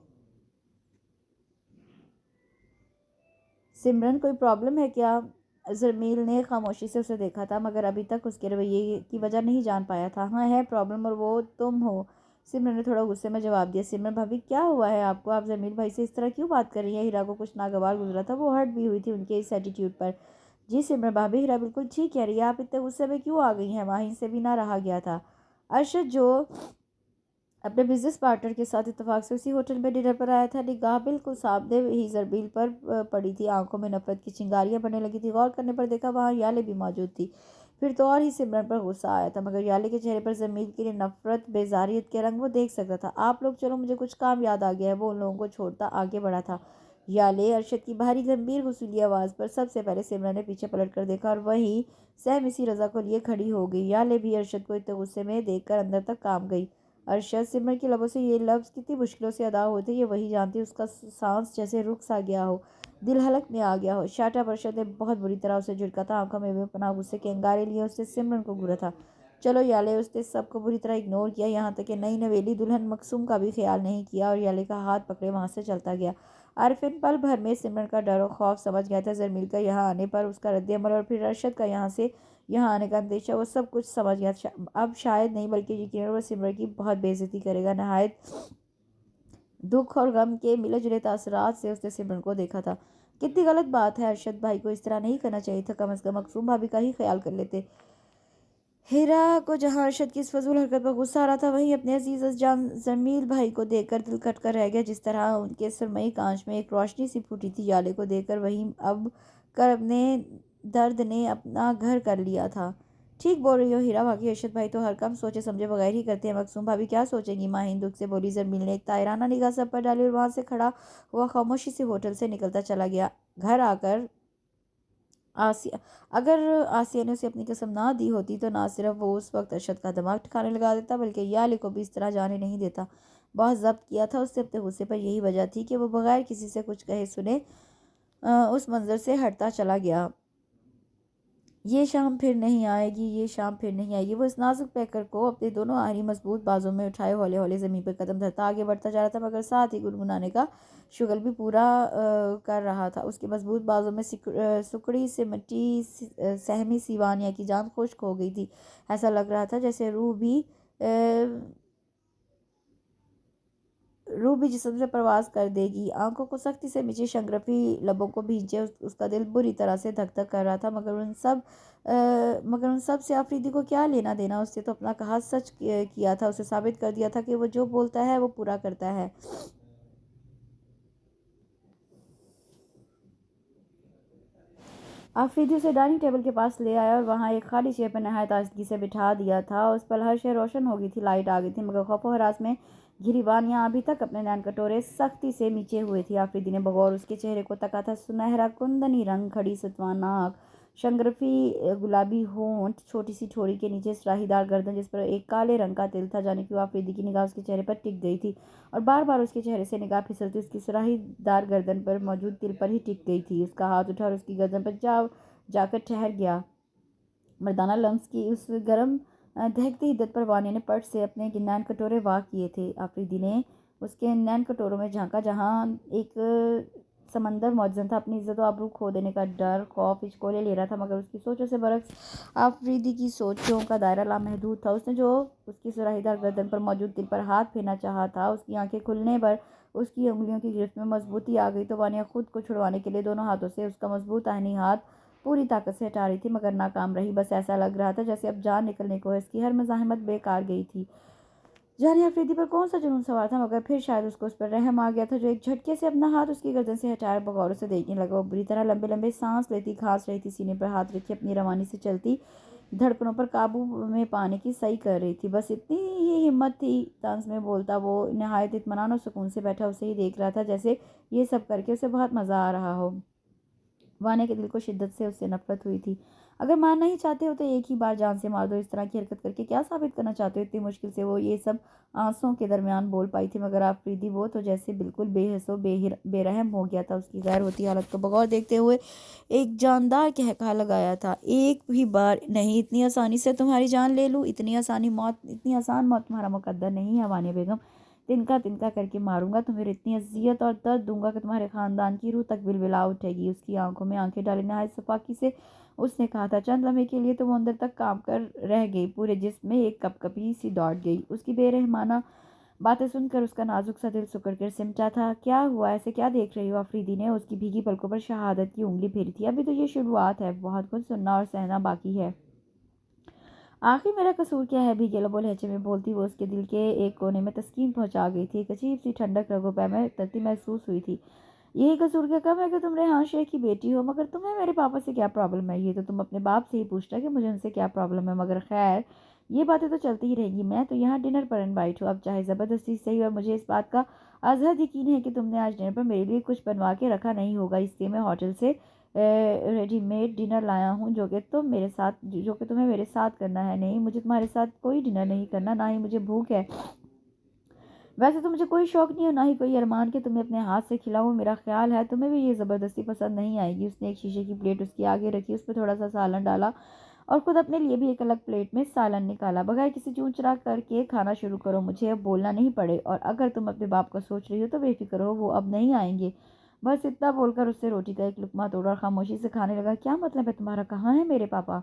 سمرن، کوئی پرابلم ہے کیا؟ زرمیل نے خاموشی سے اسے دیکھا تھا، مگر ابھی تک اس کے رویے کی وجہ نہیں جان پایا تھا. ہاں ہے پرابلم، اور وہ تم ہو. سمرن نے تھوڑا غصے میں جواب دیا. سمرن بھابھی، کیا ہوا ہے آپ کو؟ آپ زرمیل بھائی سے اس طرح کیوں بات کر رہی ہیں؟ ہیرا کو کچھ ناگوار گزرا تھا. وہ ہرٹ بھی ہوئی تھی ان کے اس ایٹیٹیوڈ پر. جی سمرن بھابھی، ہیرا بالکل ٹھیک کہہ رہی ہے. آپ اتنے غصے میں کیوں آ گئی ہیں؟ ماہین سے بھی نہ رہا گیا تھا. ارشد، جو اپنے بزنس پارٹنر کے ساتھ اتفاق سے اسی ہوٹل میں ڈنر پر آیا تھا۔ نگاہ بالکل سامنے ہی زربیل پر پڑی تھی، آنکھوں میں نفرت کی چنگاریاں بڑھنے لگی تھی۔ غور کرنے پر دیکھا وہاں یالے بھی موجود تھی۔ پھر تو اور ہی سمرن پر غصہ آیا تھا، مگر یالے کے چہرے پر زمین کے لیے نفرت، بیزاریت کے رنگ وہ دیکھ سکتا تھا۔ آپ لوگ چلو، مجھے کچھ کام یاد آ گیا ہے۔ وہ ان لوگوں کو چھوڑتا آگے بڑھا تھا۔ یالے ارشد کی بھاری گمبھیر غصولی آواز پر سب سے پہلے سمرن نے پیچھے پلٹ کر دیکھا اور وہیں سہ مسی رضا کو لیے کھڑی ہو گئی۔ یالے بھی ارشد کو اتنے غصے میں دیکھ کر اندر تک کانپ گئی۔ ارشد، سمرن کے لبوں سے یہ لفظ کتنی مشکلوں سے ادا ہوتے یہ وہی جانتی۔ اس کا سانس جیسے رک سا گیا ہو، دل حلق میں آ گیا ہو۔ Shut up! ارشد نے بہت بری طرح اسے جھڑکا تھا، آنکھوں میں بے پناہ غصے کے انگارے لیے اس نے سمرن کو گھورا تھا۔ چلو یالے! اس نے سب کو بری طرح اگنور کیا، یہاں تک کہ نئی نویلی دلہن مکسوم کا بھی خیال نہیں کیا، اور یالے کا ہاتھ پکڑے وہاں سے چلتا گیا۔ عارفین پل بھر میں سمرن کا ڈر و خوف سمجھ گیا تھا، زرمیل کا یہاں آنے پر اس کا رد عمل، اور پھر ارشد کا یہاں سے یہاں آنے کا اندیشہ، وہ سب کچھ سمجھ گیا۔ اب شاید نہیں بلکہ یقیناً وہ سمرن کی بہت بے عزتی کرے گا۔ نہایت دکھ اور غم کے ملے جلے تاثرات سے اس نے سمرن کو دیکھا تھا۔ کتنی غلط بات ہے! ارشد بھائی کو اس طرح نہیں کرنا چاہیے تھا، کم از کم مکسوم بھابھی کا ہی خیال کر لیتے۔ ہیرا کو جہاں ارشد کی اس فضول حرکت پر غصہ آ رہا تھا، وہیں اپنے عزیز جان زرمیل بھائی کو دیکھ کر دل کٹ کر رہ گیا۔ جس طرح ان کے سرمئی کانچ میں ایک روشنی سی پھوٹی تھی، یالے کو دیکھ کر وہیں اب کر اپنے درد نے اپنا گھر کر لیا تھا۔ ٹھیک بول رہی ہو ہیرا، واقعی ارشد بھائی تو ہر کام سوچے سمجھے بغیر ہی کرتے ہیں۔ مکسوم بھابھی کیا سوچیں گی؟ ماہین دکھ سے بولی۔ زرمیل نے ایک طائرانہ نگاہ سب پر ڈالی اور وہاں سے کھڑا ہوا خاموشی سے ہوٹل سے نکلتا چلا گیا۔ گھر آ کر اگر آسیہ نے اسے اپنی قسم نہ دی ہوتی تو نہ صرف وہ اس وقت ارشد کا دماغ ٹھکانے لگا دیتا، بلکہ یالے کو بھی اس طرح جانے نہیں دیتا۔ بہت ضبط کیا تھا اس نے اپنے غصے پر، یہی وجہ تھی کہ وہ بغیر کسی سے کچھ کہے سنے اس منظر سے ہٹتا چلا گیا۔ یہ شام پھر نہیں آئے گی، یہ شام پھر نہیں آئے گی۔ وہ اس نازک پیکر کو اپنے دونوں آہنی مضبوط بازوں میں اٹھائے ہولے ہولے زمین پر قدم دھرتا آگے بڑھتا جا رہا تھا، مگر ساتھ ہی گنگنانے کا شغل بھی پورا کر رہا تھا۔ اس کے مضبوط بازوں میں سکڑی سمٹی سہمی سی وانیہ کی جان خشک ہو گئی تھی۔ ایسا لگ رہا تھا جیسے روح بھی جسم سے پرواز کر دے گی۔ آنکھوں کو سختی سے مچے شنگرفی لبوں کو بھینچے اس کا دل بری طرح سے دھک دھک کر رہا تھا، مگر ان سب سے آفریدی کو کیا لینا دینا؟ اس نے تو اپنا کہا سچ کیا تھا، اسے ثابت کر دیا تھا کہ وہ جو بولتا ہے وہ پورا کرتا ہے۔ آفریدی اسے ڈائننگ ٹیبل کے پاس لے آیا اور وہاں ایک خالی چیئر پر نہایت آہستگی سے بٹھا دیا تھا۔ اس پل ہر شے روشن ہو گئی تھی، لائٹ آ گئی تھی، مگر خوف و ہراس میں گھری وانیہ ابھی تک اپنے نین کٹورے سختی سے نیچے ہوئے تھی۔ آفریدی نے بغور اس کے چہرے کو تکا تھا۔ سنہرا کندنی رنگ، کھڑی ستوان ناک، شنگرفی گلابی ہونٹ، چھوٹی سی ٹھوڑی کے نیچے سراہی دار گردن جس پر ایک کالے رنگ کا تل تھا۔ جانے کیوں آفریدی کی نگاہ اس کے چہرے پر ٹک گئی تھی، اور بار بار اس کے چہرے سے نگاہ پھسلتی اس کی سراہی دار گردن پر موجود تل پر ہی ٹک گئی تھی۔ اس کا ہاتھ اٹھا اور اس کی گردن پر جا کر ٹھہر گیا۔ مردانہ لمس کی اس گرم دہکتی حدت پر وانیہ نے پٹ سے اپنے نین کٹورے وا کیے تھے۔ آفریدی نے اس کے نین کٹوروں میں جھانکا جہاں ایک سمندر موجزن تھا۔ اپنی عزت و آبرو کھو دینے کا ڈر خوف ہچکولے لے رہا تھا، مگر اس کی سوچوں سے برعکس آفریدی کی سوچوں کا دائرہ لامحدود تھا۔ اس نے جو اس کی سراہی دار گردن پر موجود تل پر ہاتھ پھیرنا چاہا تھا، اس کی آنکھیں کھلنے پر اس کی انگلیوں کی گرفت میں مضبوطی آ گئی تو وانیہ خود کو چھڑوانے کے لیے دونوں ہاتھوں سے اس کا مضبوط آہنی ہاتھ پوری طاقت سے ہٹا رہی تھی، مگر ناکام رہی۔ بس ایسا لگ رہا تھا جیسے اب جان نکلنے کو ہے، اس کی ہر مزاحمت بیکار گئی تھی۔ جانے آفریدی پر کون سا جنون سوار تھا، مگر پھر شاید اس کو اس پر رحم آ گیا تھا، جو ایک جھٹکے سے اپنا ہاتھ اس کی گردن سے ہٹائے بغور اسے دیکھنے لگا۔ وہ بری طرح لمبے لمبے سانس لیتی، کھانس رہی تھی، سینے پر ہاتھ رکھے اپنی روانی سے چلتی دھڑکنوں پر قابو میں پانے کی سعی کر رہی تھی۔ بس اتنی ہی ہمت تھی طنز میں بولتا وہ نہایت اطمینان اور سکون سے بیٹھا اسے ہی دیکھ رہا تھا، جیسے یہ سب کر کے اسے بہت مزہ آ رہا ہو۔ وانیہ کے دل کو شدت سے اس سے نفرت ہوئی تھی۔ اگر مارنا ہی چاہتے ہو تو ایک ہی بار جان سے مار دو، اس طرح کی حرکت کر کے کیا ثابت کرنا چاہتے ہو؟ اتنی مشکل سے وہ یہ سب آنسوؤں کے درمیان بول پائی تھی، مگر آفریدی وہ تو جیسے بالکل بے حس و بے رحم ہو گیا تھا۔ اس کی غیر ہوتی حالت کو بغور دیکھتے ہوئے ایک جاندار قہقہا لگایا تھا۔ ایک بھی بار نہیں، اتنی آسانی سے تمہاری جان لے لوں؟ اتنی آسان موت تمہارا مقدر نہیں ہے وانیہ بیگم۔ تنکا تنکا کر کے ماروں گا تمہیں، اتنی اذیت اور درد دوں گا کہ تمہارے خاندان کی روح تک ولولا اٹھے گی۔ اس کی آنکھوں میں آنکھیں ڈالے نہایت صفاقی سے اس نے کہا تھا۔ چند لمحے کے لیے تو وہ اندر تک کانپ کر رہ گئی، پورے جسم میں ایک کپ کپی سی دوڑ گئی۔ اس کی بے رحمانہ باتیں سن کر اس کا نازک سا دل سکڑ کر سمٹا تھا۔ کیا ہوا؟ ایسے کیا دیکھ رہی ہو؟ آفریدی نے اس کی بھیگی پلکوں پر شہادت کی انگلی پھیری تھی۔ ابھی تو یہ شروعات ہے، بہت کچھ سننا اور سہنا باقی ہے۔ آخر میرا قصور کیا ہے بھی، گلو لہجے میں بولتی وہ اس کے دل کے ایک کونے میں تسکین پہنچا گئی تھی۔ ایک عجیب سی ٹھنڈک رگوں پہ میں ترتی محسوس ہوئی تھی۔ یہی قصور کیا کم ہے کہ تم ریحان شیخ کی بیٹی ہو، مگر تمہیں میرے پاپا سے کیا پرابلم ہے؟ یہ تو تم اپنے باپ سے ہی پوچھتا کہ مجھے ان سے کیا پرابلم ہے، مگر خیر یہ باتیں تو چلتی ہی رہیں گی۔ میں تو یہاں ڈنر پر انوائٹ ہوں، اب چاہے زبردستی صحیح، اور مجھے اس بات کا ازحد یقین ہے کہ تم نے آج ڈنر پر میرے لیے کچھ بنوا کے رکھا نہیں ہوگا، اس لیے میں ہوٹل سے ریڈی میڈ ڈنر لایا ہوں جو کہ تمہیں میرے ساتھ کرنا ہے۔ نہیں، مجھے تمہارے ساتھ کوئی ڈنر نہیں کرنا، نہ ہی مجھے بھوک ہے۔ ویسے تو مجھے کوئی شوق نہیں اور نہ ہی کوئی ارمان کہ تمہیں اپنے ہاتھ سے کھلاؤں۔ میرا خیال ہے تمہیں بھی یہ زبردستی پسند نہیں آئے گی۔ اس نے ایک شیشے کی پلیٹ اس کی آگے رکھی، اس پہ تھوڑا سا سالن ڈالا اور خود اپنے لیے بھی ایک الگ پلیٹ میں سالن نکالا۔ بغیر کسی چون چرا کر کے کھانا شروع کرو، مجھے اب بولنا نہیں پڑے، اور اگر تم اپنے باپ کا سوچ رہی ہو تو بے فکر ہو، وہ اب نہیں آئیں گے۔ بس اتنا بول کر اس سے روٹی کا ایک لقمہ توڑا اور خاموشی سے کھانے لگا۔ کیا مطلب ہے تمہارا؟ کہاں ہے میرے پاپا؟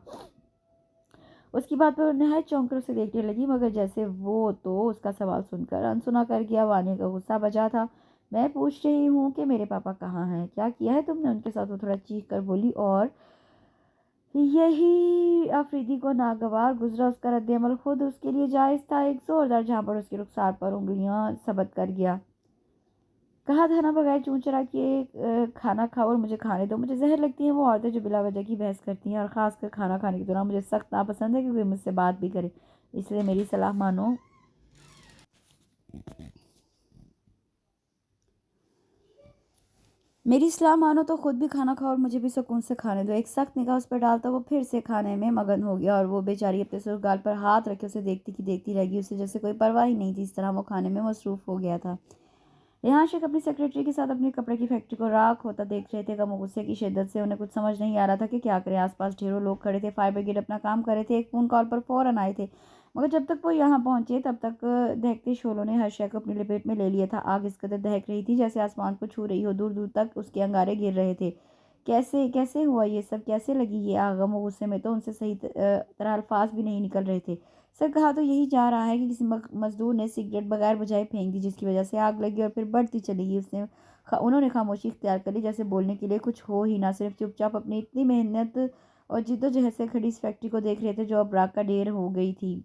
اس کی بات پر نہایت چونک کر اسے دیکھنے لگی، مگر جیسے وہ تو اس کا سوال سن کر انسنا کر گیا۔ وانیہ کا غصہ بجا تھا۔ میں پوچھ رہی ہوں کہ میرے پاپا کہاں ہیں؟ کیا کیا ہے تم نے ان کے ساتھ؟ وہ تھوڑا چیخ کر بولی، اور یہی آفریدی کو ناگوار گزرا۔ اس کا رد عمل خود اس کے لیے جائز تھا۔ ایک زوردار جھانپڑ اس کے رخسار پر انگلیاں ثبت کر گیا۔ کہا تھا نا بغیر چون چرا کے کھانا کھاؤ اور مجھے کھانے دو۔ مجھے زہر لگتی ہیں وہ عورتیں جو بلا وجہ کی بحث کرتی ہیں، اور خاص کر کھانا کھانے کے دوران مجھے سخت ناپسند ہے کہ کوئی مجھ سے بات بھی کرے، اس لیے میری صلاح مانو۔ تو خود بھی کھانا کھاؤ اور مجھے بھی سکون سے کھانے دو۔ ایک سخت نگاہ اس پر ڈالتا وہ پھر سے کھانے میں مگن ہو گیا، اور وہ بیچاری اپنے سرخ گال پر ہاتھ رکھے اسے دیکھتی کی دیکھتی رہ گئی۔ اسے جیسے کوئی پرواہ ہی نہیں تھی، اس طرح وہ کھانے میں مصروف ہو گیا تھا۔ ریحان شیخ اپنی سیکرٹری کے ساتھ اپنی کپڑے کی فیکٹری کو راکھ ہوتا دیکھ رہے تھے۔ غم و غصے کی شدت سے انہیں کچھ سمجھ نہیں آ رہا تھا کہ کیا کریں۔ آس پاس ڈھیروں لوگ کھڑے تھے، فائر بریگیڈ اپنا کام کر رہے تھے، ایک فون کال پر فوراً آئے تھے، مگر جب تک وہ یہاں پہنچے تب تک دہکتے شعلوں نے ہر شے کو اپنی لپیٹ میں لے لیا تھا۔ آگ اس قدر دہک رہی تھی جیسے آسمان کو چھو رہی ہو، دور دور تک اس کے انگارے گر رہے تھے۔ کیسے ہوا یہ سب؟ کیسے لگی یہ آگ؟ غم و غصے میں تو ان سے صحیح طرح الفاظ بھی نہیں نکل رہے تھے۔ سر کہا تو یہی جا رہا ہے کہ کسی مزدور نے سگریٹ بغیر بجھائے پھینک دی، جس کی وجہ سے آگ لگی اور پھر بڑھتی چلی گئی۔ انہوں نے خاموشی اختیار کر لی، جیسے بولنے کے لیے کچھ ہو ہی نہ، صرف چپ چاپ اپنی اتنی محنت اور جد و جہد سے کھڑی اس فیکٹری کو دیکھ رہے تھے جو اب راکھ کا ڈھیر ہو گئی تھی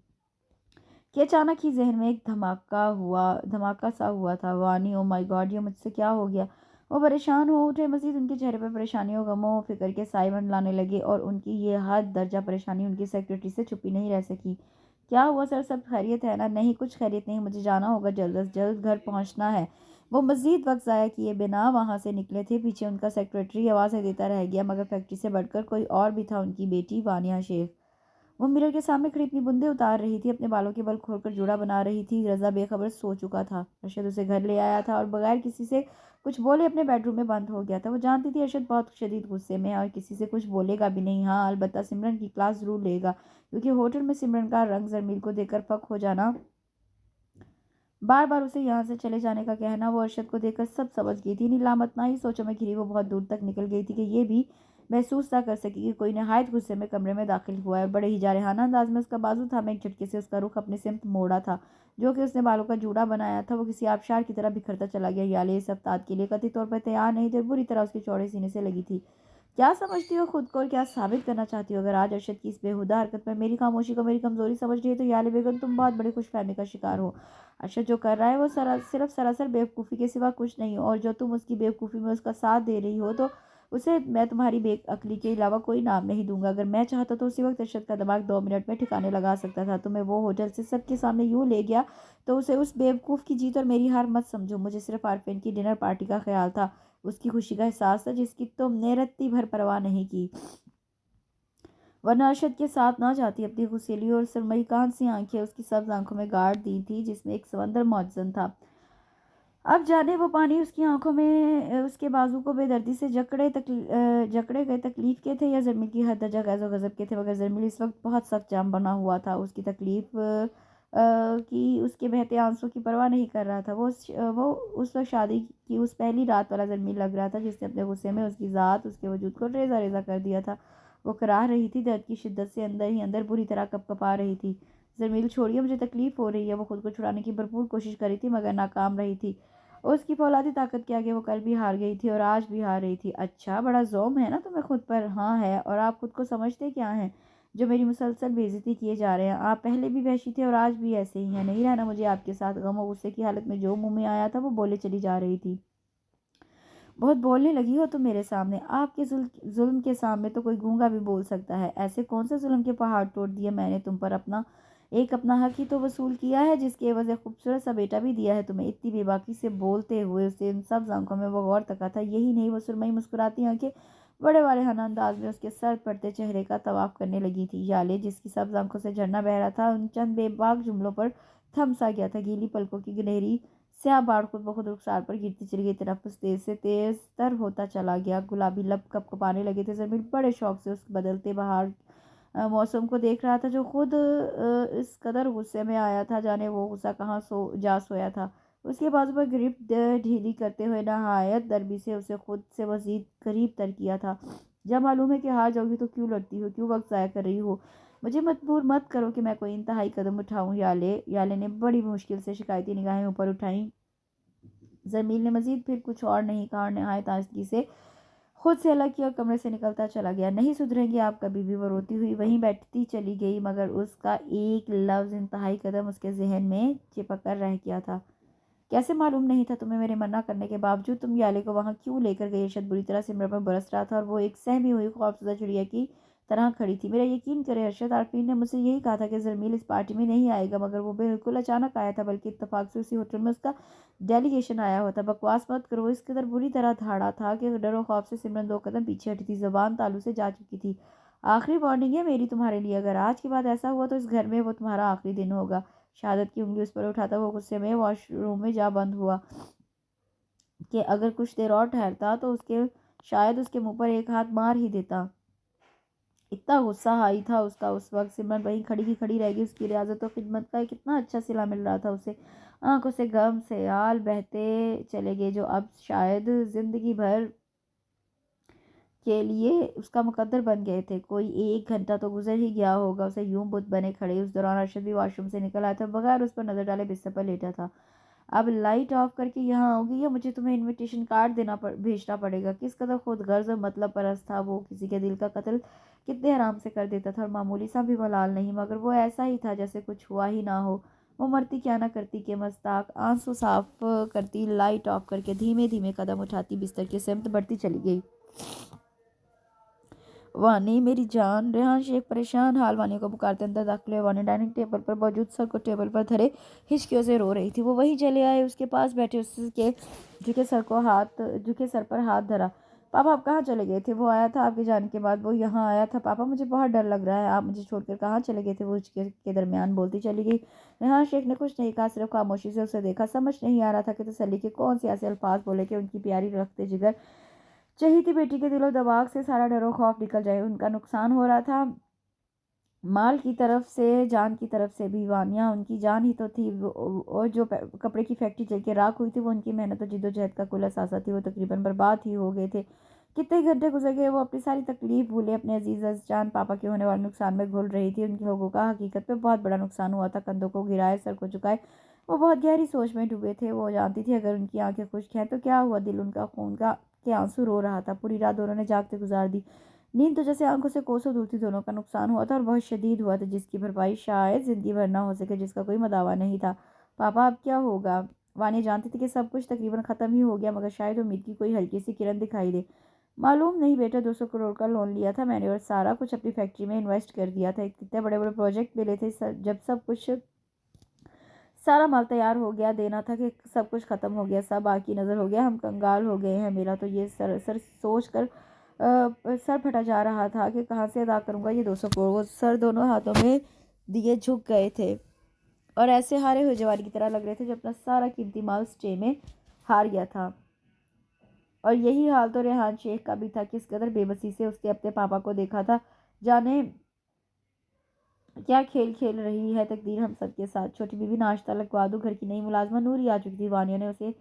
کہ اچانک ہی ذہن میں ایک دھماکہ سا ہوا تھا۔ وانی، او مائی گاڈ، یہ مجھ سے کیا ہو گیا؟ وہ پریشان ہو اٹھے۔ مزید ان کے چہرے پر پریشانی و غم و فکر کے سائے منڈلانے لگے، اور ان کی یہ حد درجہ پریشانی ان کی سیکرٹری سے چھپی نہیں رہ سکی۔ کیا ہوا سر؟ سب خیریت ہے نا؟ نہیں، کچھ خیریت نہیں، مجھے جانا ہوگا، جلد از جلد گھر پہنچنا ہے۔ وہ مزید وقت ضائع کیے بنا وہاں سے نکلے تھے۔ پیچھے ان کا سیکرٹری آوازیں دیتا رہ گیا، مگر فیکٹری سے بڑھ کر کوئی اور بھی تھا، ان کی بیٹی وانیہ شیخ۔ وہ مرر کے سامنے کھڑی اپنی بندیں اتار رہی تھی، اپنے بالوں کے بل کھول کر جوڑا بنا رہی تھی۔ رضا بے خبر سو چکا تھا۔ ارشد اسے گھر لے آیا تھا اور بغیر کسی سے کچھ بولے اپنے بیڈ روم میں بند ہو گیا تھا۔ وہ جانتی تھی ارشد بہت شدید غصے میں ہے اور کسی سے کچھ بولے گا بھی نہیں۔ ہاں، البتہ سمرن کی کلاس ضرور لے گا، کیونکہ ہوٹل میں سمرن کا رنگ زرمیل کو دیکھ کر فک ہو جانا، بار بار اسے یہاں سے چلے جانے کا کہنا، وہ ارشد کو دیکھ کر سب سمجھ گئی تھی۔ نیلامتنا ہی سوچوں میں گھری وہ بہت دور تک نکل گئی تھی کہ یہ بھی محسوس نہ کر سکی کہ کوئی نہایت غصے میں کمرے میں داخل ہوا ہے، اور بڑے ہی جارحانہ انداز میں اس کا بازو تھامے ایک جھٹکے سے اس کا رخ اپنی سمت موڑا تھا۔ جو کہ اس نے بالوں کا جوڑا بنایا تھا وہ کسی آبشار کی طرح بکھرتا چلا گیا۔ یالے اس افتاد کے لیے قطعی طور پر تیار نہیں تھے، بری طرح اس کے چوڑے سینے سے لگی تھی۔ کیا سمجھتی ہو خود کو اور کیا ثابت کرنا چاہتی ہو؟ اگر آج ارشد کی اس بےہودہ حرکت پر میری خاموشی کو میری کمزوری سمجھ رہی ہے تو یالے بیگم تم بہت بڑی خوش فہمی کا شکار ہو۔ ارشد جو کر رہا ہے وہ صرف سراسر بیوقوفی کے سوا کچھ نہیں، اور جو تم اس کی بیوقوفی میں اس کا ساتھ دے رہی ہو تو اسے میں تمہاری بے عقلی کے علاوہ کوئی نام نہیں دوں گا۔ اگر میں چاہتا تو اسی وقت ارشد کا دماغ 2 منٹ میں ٹھکانے لگا سکتا تھا۔ تمہیں وہ ہوٹل سے سب کے سامنے یوں لے گیا تو اسے اس بیوقوف کی جیت اور میری ہار مت سمجھو۔ مجھے صرف عارفین کی ڈنر پارٹی کا خیال تھا، اس کی خوشی کا احساس تھا، جس کی تم نے رتی بھر پرواہ نہیں کی، ورنہ ارشد کے ساتھ نہ جاتی۔ اپنی غصیلی اور سرمئی کان سی آنکھیں اس کی سبز آنکھوں میں گاڑ دی تھی جس میں ایک سمندر موجزن تھا۔ اب جانے وہ پانی اس کی آنکھوں میں اس کے بازو کو بے دردی سے جکڑے گئے تکلیف کے تھے یا زرمیل کی حد درجہ غیظ و غضب کے تھے، مگر زرمیل اس وقت بہت سخت جام بنا ہوا تھا۔ اس کی تکلیف کی اس کے بہتے آنسوں کی پرواہ نہیں کر رہا تھا۔ وہ اس وقت شادی کی اس پہلی رات والا زرمیل لگ رہا تھا جس نے اپنے غصے میں اس کی ذات، اس کے وجود کو ریزہ ریزہ کر دیا تھا۔ وہ کراہ رہی تھی، درد کی شدت سے اندر ہی اندر بری طرح کپ کپا رہی تھی۔ زرمیل چھوڑیے، مجھے تکلیف ہو رہی ہے۔ وہ خود کو چھڑانے کی بھرپور کوشش کر رہی تھی مگر ناکام رہی تھی۔ اس کی فولادی طاقت کے آگے وہ کل بھی ہار گئی تھی اور آج بھی ہار رہی تھی۔ اچھا، بڑا زوم ہے نا تمہیں خود پر؟ ہاں ہے، اور آپ خود کو سمجھتے کیا ہیں؟ جو میری مسلسل بے عزتی کیے جا رہے ہیں۔ آپ پہلے بھی وحشی تھے اور آج بھی ایسے ہی ہیں۔ نہیں رہنا مجھے آپ کے ساتھ۔ غم و غصے کی حالت میں جو منہ میں آیا تھا وہ بولے چلی جا رہی تھی۔ بہت بولنے لگی ہو تم میرے سامنے۔ آپ کے ظلم کے سامنے تو کوئی گونگا بھی بول سکتا ہے۔ ایسے کون سے ظلم کے پہاڑ توڑ دیے میں نے تم پر؟ اپنا حق ہی تو وصول کیا ہے، جس کے عوض خوبصورت سا بیٹا بھی دیا ہے تمہیں۔ اتنی بے باکی سے بولتے ہوئے اسے ان سب آنکھوں میں وہ غور تکا تھا۔ یہی نہیں، وہ سرمئی مسکراتی آنکھیں بڑے والے ہنہ انداز میں اس کے سرد پڑتے چہرے کا طواف کرنے لگی تھی۔ یالے، جس کی سبز آنکھوں سے جھرنا بہہ رہا تھا، ان چند بے باک جملوں پر تھم سا گیا تھا۔ گیلی پلکوں کی گنہری سیاہ باڑ خود بخود رخسار پر گرتی چلی گئی۔ تنفس تیز سے تیز تر ہوتا چلا گیا۔ گلابی لب کپ کپانے لگے تھے۔ زمین بڑے شوق سے اس بدلتے بہار موسم کو دیکھ رہا تھا، جو خود اس قدر غصے میں آیا تھا، جانے وہ غصہ کہاں جا سویا تھا۔ اس کے بازو پر گرفت ڈھیلی کرتے ہوئے نہایت نرمی سے اسے خود سے مزید قریب تر کیا تھا۔ جب معلوم ہے کہ ہار جاؤ گی تو کیوں لڑتی ہو، کیوں وقت ضائع کر رہی ہو؟ مجھے مجبور مت کرو کہ میں کوئی انتہائی قدم اٹھاؤں۔ یالے نے بڑی مشکل سے شکایتی نگاہیں اوپر اٹھائیں۔ زمین نے مزید پھر کچھ اور نہیں کہا اور نہایت آہستگی سے خود سے الگ کیا اور کمرے سے نکلتا چلا گیا۔ نہیں سدھریں گے آپ کبھی بھی، وہ روتی ہوئی وہیں بیٹھتی چلی گئی، مگر اس کا ایک لفظ انتہائی قدم اس کے ذہن میں چپک کر رہ گیا تھا۔ کیسے معلوم نہیں تھا تمہیں؟ میرے منع کرنے کے باوجود تم یالے کو وہاں کیوں لے کر گئی؟ ارشد بری طرح سمرن پر برس رہا تھا اور وہ ایک سہمی ہوئی خوفزدہ چڑیا کی طرح کھڑی تھی۔ میرا یقین کرے ارشد، عارفین نے مجھ سے یہی کہا تھا کہ زرمیل اس پارٹی میں نہیں آئے گا، مگر وہ بالکل اچانک آیا تھا، بلکہ اتفاق سے اسی ہوٹل میں اس کا ڈیلیگیشن آیا ہوا تھا۔ بکواس مت کرو۔ اس قدر بری طرح دھاڑا تھا کہ ڈر و خوف سے سمرن 2 قدم پیچھے ہٹی تھی۔ زبان تالو سے جا چکی تھی۔ آخری وارننگ ہے میری تمہارے لیے، اگر آج کے بعد ایسا ہوا تو اس گھر میں وہ تمہارا آخری دن ہوگا۔ شہادت کی انگلی اس پر اٹھاتا وہ غصے میں واش روم میں جا بند ہوا کہ اگر کچھ دیر اور ٹھہرتا تو شاید اس کے منہ پر ایک ہاتھ مار ہی دیتا۔ اتنا غصہ آئی تھا اس کا اس وقت۔ سمرن وہیں کھڑی کی کھڑی رہ گئی۔ اس کی ریاضت و خدمت کا کتنا اچھا صلہ مل رہا تھا اسے۔ آنکھوں سے غم سیال بہتے چلے گئے، جو اب شاید زندگی بھر کے لیے اس کا مقدر بن گئے تھے۔ کوئی 1 گھنٹہ تو گزر ہی گیا ہوگا اسے یوں بت بنے کھڑے۔ اس دوران ارشد بھی واش روم سے نکل آیا تھا، بغیر اس پر نظر ڈالے بستر پر لیٹا تھا۔ اب لائٹ آف کر کے یہاں آؤ گی یا مجھے تمہیں انویٹیشن کارڈ بھیجنا پڑے گا؟ کس قدر خود غرض اور مطلب پرست تھا وہ۔ کسی کے دل کا قتل کتنے آرام سے کر دیتا تھا، اور معمولی سا بھی ملال نہیں، مگر وہ ایسا ہی تھا جیسے کچھ ہوا ہی نہ ہو۔ وہ مرتی کیا نہ کرتی کہ مستاق آنسو صاف کرتی، لائٹ آف کر کے دھیمے دھیمے قدم اٹھاتی بستر کی سمت بڑھتی چلی گئی۔ وانی میری جان، ریحان شیخ پریشان حال وانی کو پکارتے اندر داخل ہوئے۔ وانی ڈائننگ ٹیبل پر موجود سر کو ٹیبل پر دھرے ہچکیوں سے رو رہی تھی۔ وہ وہیں چلے آئے، اس کے پاس بیٹھے، اس کے جھکے سر پر ہاتھ دھرا۔ پاپا آپ کہاں چلے گئے تھے؟ وہ آیا تھا آپ کے جانے کے بعد، وہ یہاں آیا تھا۔ پاپا مجھے بہت ڈر لگ رہا ہے، آپ مجھے چھوڑ کر کہاں چلے گئے تھے؟ وہ ہچکے کے درمیان بولتی چلی گئی۔ ریحان شیخ نے کچھ نہیں کہا، صرف خاموشی سے اسے دیکھا۔ سمجھ نہیں آ رہا تھا کہ تسلی کے کون سے ایسے الفاظ بولے کہ ان کی پیاری رخت جگر چہیتی بیٹی کے دل و دماغ سے سارا ڈر و خوف نکل جائے۔ ان کا نقصان ہو رہا تھا، مال کی طرف سے، جان کی طرف سے بھی۔ وانیہ ان کی جان ہی تو تھی، اور جو کپڑے کی فیکٹری جل کے راکھ ہوئی تھی وہ ان کی محنت و جد و جہد کا کل اثاثہ تھی۔ وہ تقریباً برباد ہی ہو گئے تھے۔ کتنے گھنٹے گزر گئے، وہ اپنی ساری تکلیف بھولے اپنے عزیز جان پاپا کے ہونے والے نقصان میں گھل رہی تھی۔ ان کے لوگوں کا حقیقت میں بہت بڑا نقصان ہوا تھا۔ کندھوں کو گرائے، سر کو جھکائے، وہ بہت گہری سوچ میں ڈوبے تھے۔ وہ جانتی تھی اگر ان کی آنکھیں خشک ہیں تو کیا ہوا، دل ان کا خون کے آنسو رو رہا تھا۔ پوری رات دونوں نے جاگتے گزار دی۔ نیند تو جیسے آنکھوں سے کوسوں دور تھی۔ دونوں کا نقصان ہوا تھا اور بہت شدید ہوا تھا، جس کی بھرپائی شاید زندگی بھر نہ ہو سکے، جس کا کوئی مداوا نہیں تھا۔ پاپا اب کیا ہوگا؟ وانی جانتی تھی کہ سب کچھ تقریباً ختم ہی ہو گیا، مگر شاید امید کی کوئی ہلکی سی کرن دکھائی دے۔ معلوم نہیں بیٹا، 200 کروڑ کا لون لیا تھا میں نے اور سارا کچھ اپنی فیکٹری میں انویسٹ کر دیا تھا۔ کتنے بڑے بڑے پروجیکٹ ملے تھے، جب سارا مال تیار ہو گیا، دینا تھا کہ سب کچھ ختم ہو گیا، سب باقی نظر ہو گیا، ہم کنگال ہو گئے ہیں۔ میرا تو یہ سر سوچ کر سر پھٹا جا رہا تھا کہ کہاں سے ادا کروں گا یہ 200 کروڑ۔ وہ سر دونوں ہاتھوں میں دیے جھک گئے تھے اور ایسے ہارے ہوئے جواری کی طرح لگ رہے تھے جو اپنا سارا قیمتی مال سٹے میں ہار گیا تھا۔ اور یہی حال تو ریحان شیخ کا بھی تھا۔ کس قدر بے بسی سے اس نے اپنے پاپا کو دیکھا تھا، جانے کیا کھیل کھیل رہی ہے تقدیر ہم سب کے ساتھ۔ چھوٹی بیوی ناشتہ لگوا دو، گھر کی نئی ملازمہ نوری آ چکی تھی۔ وانیہ نے اسے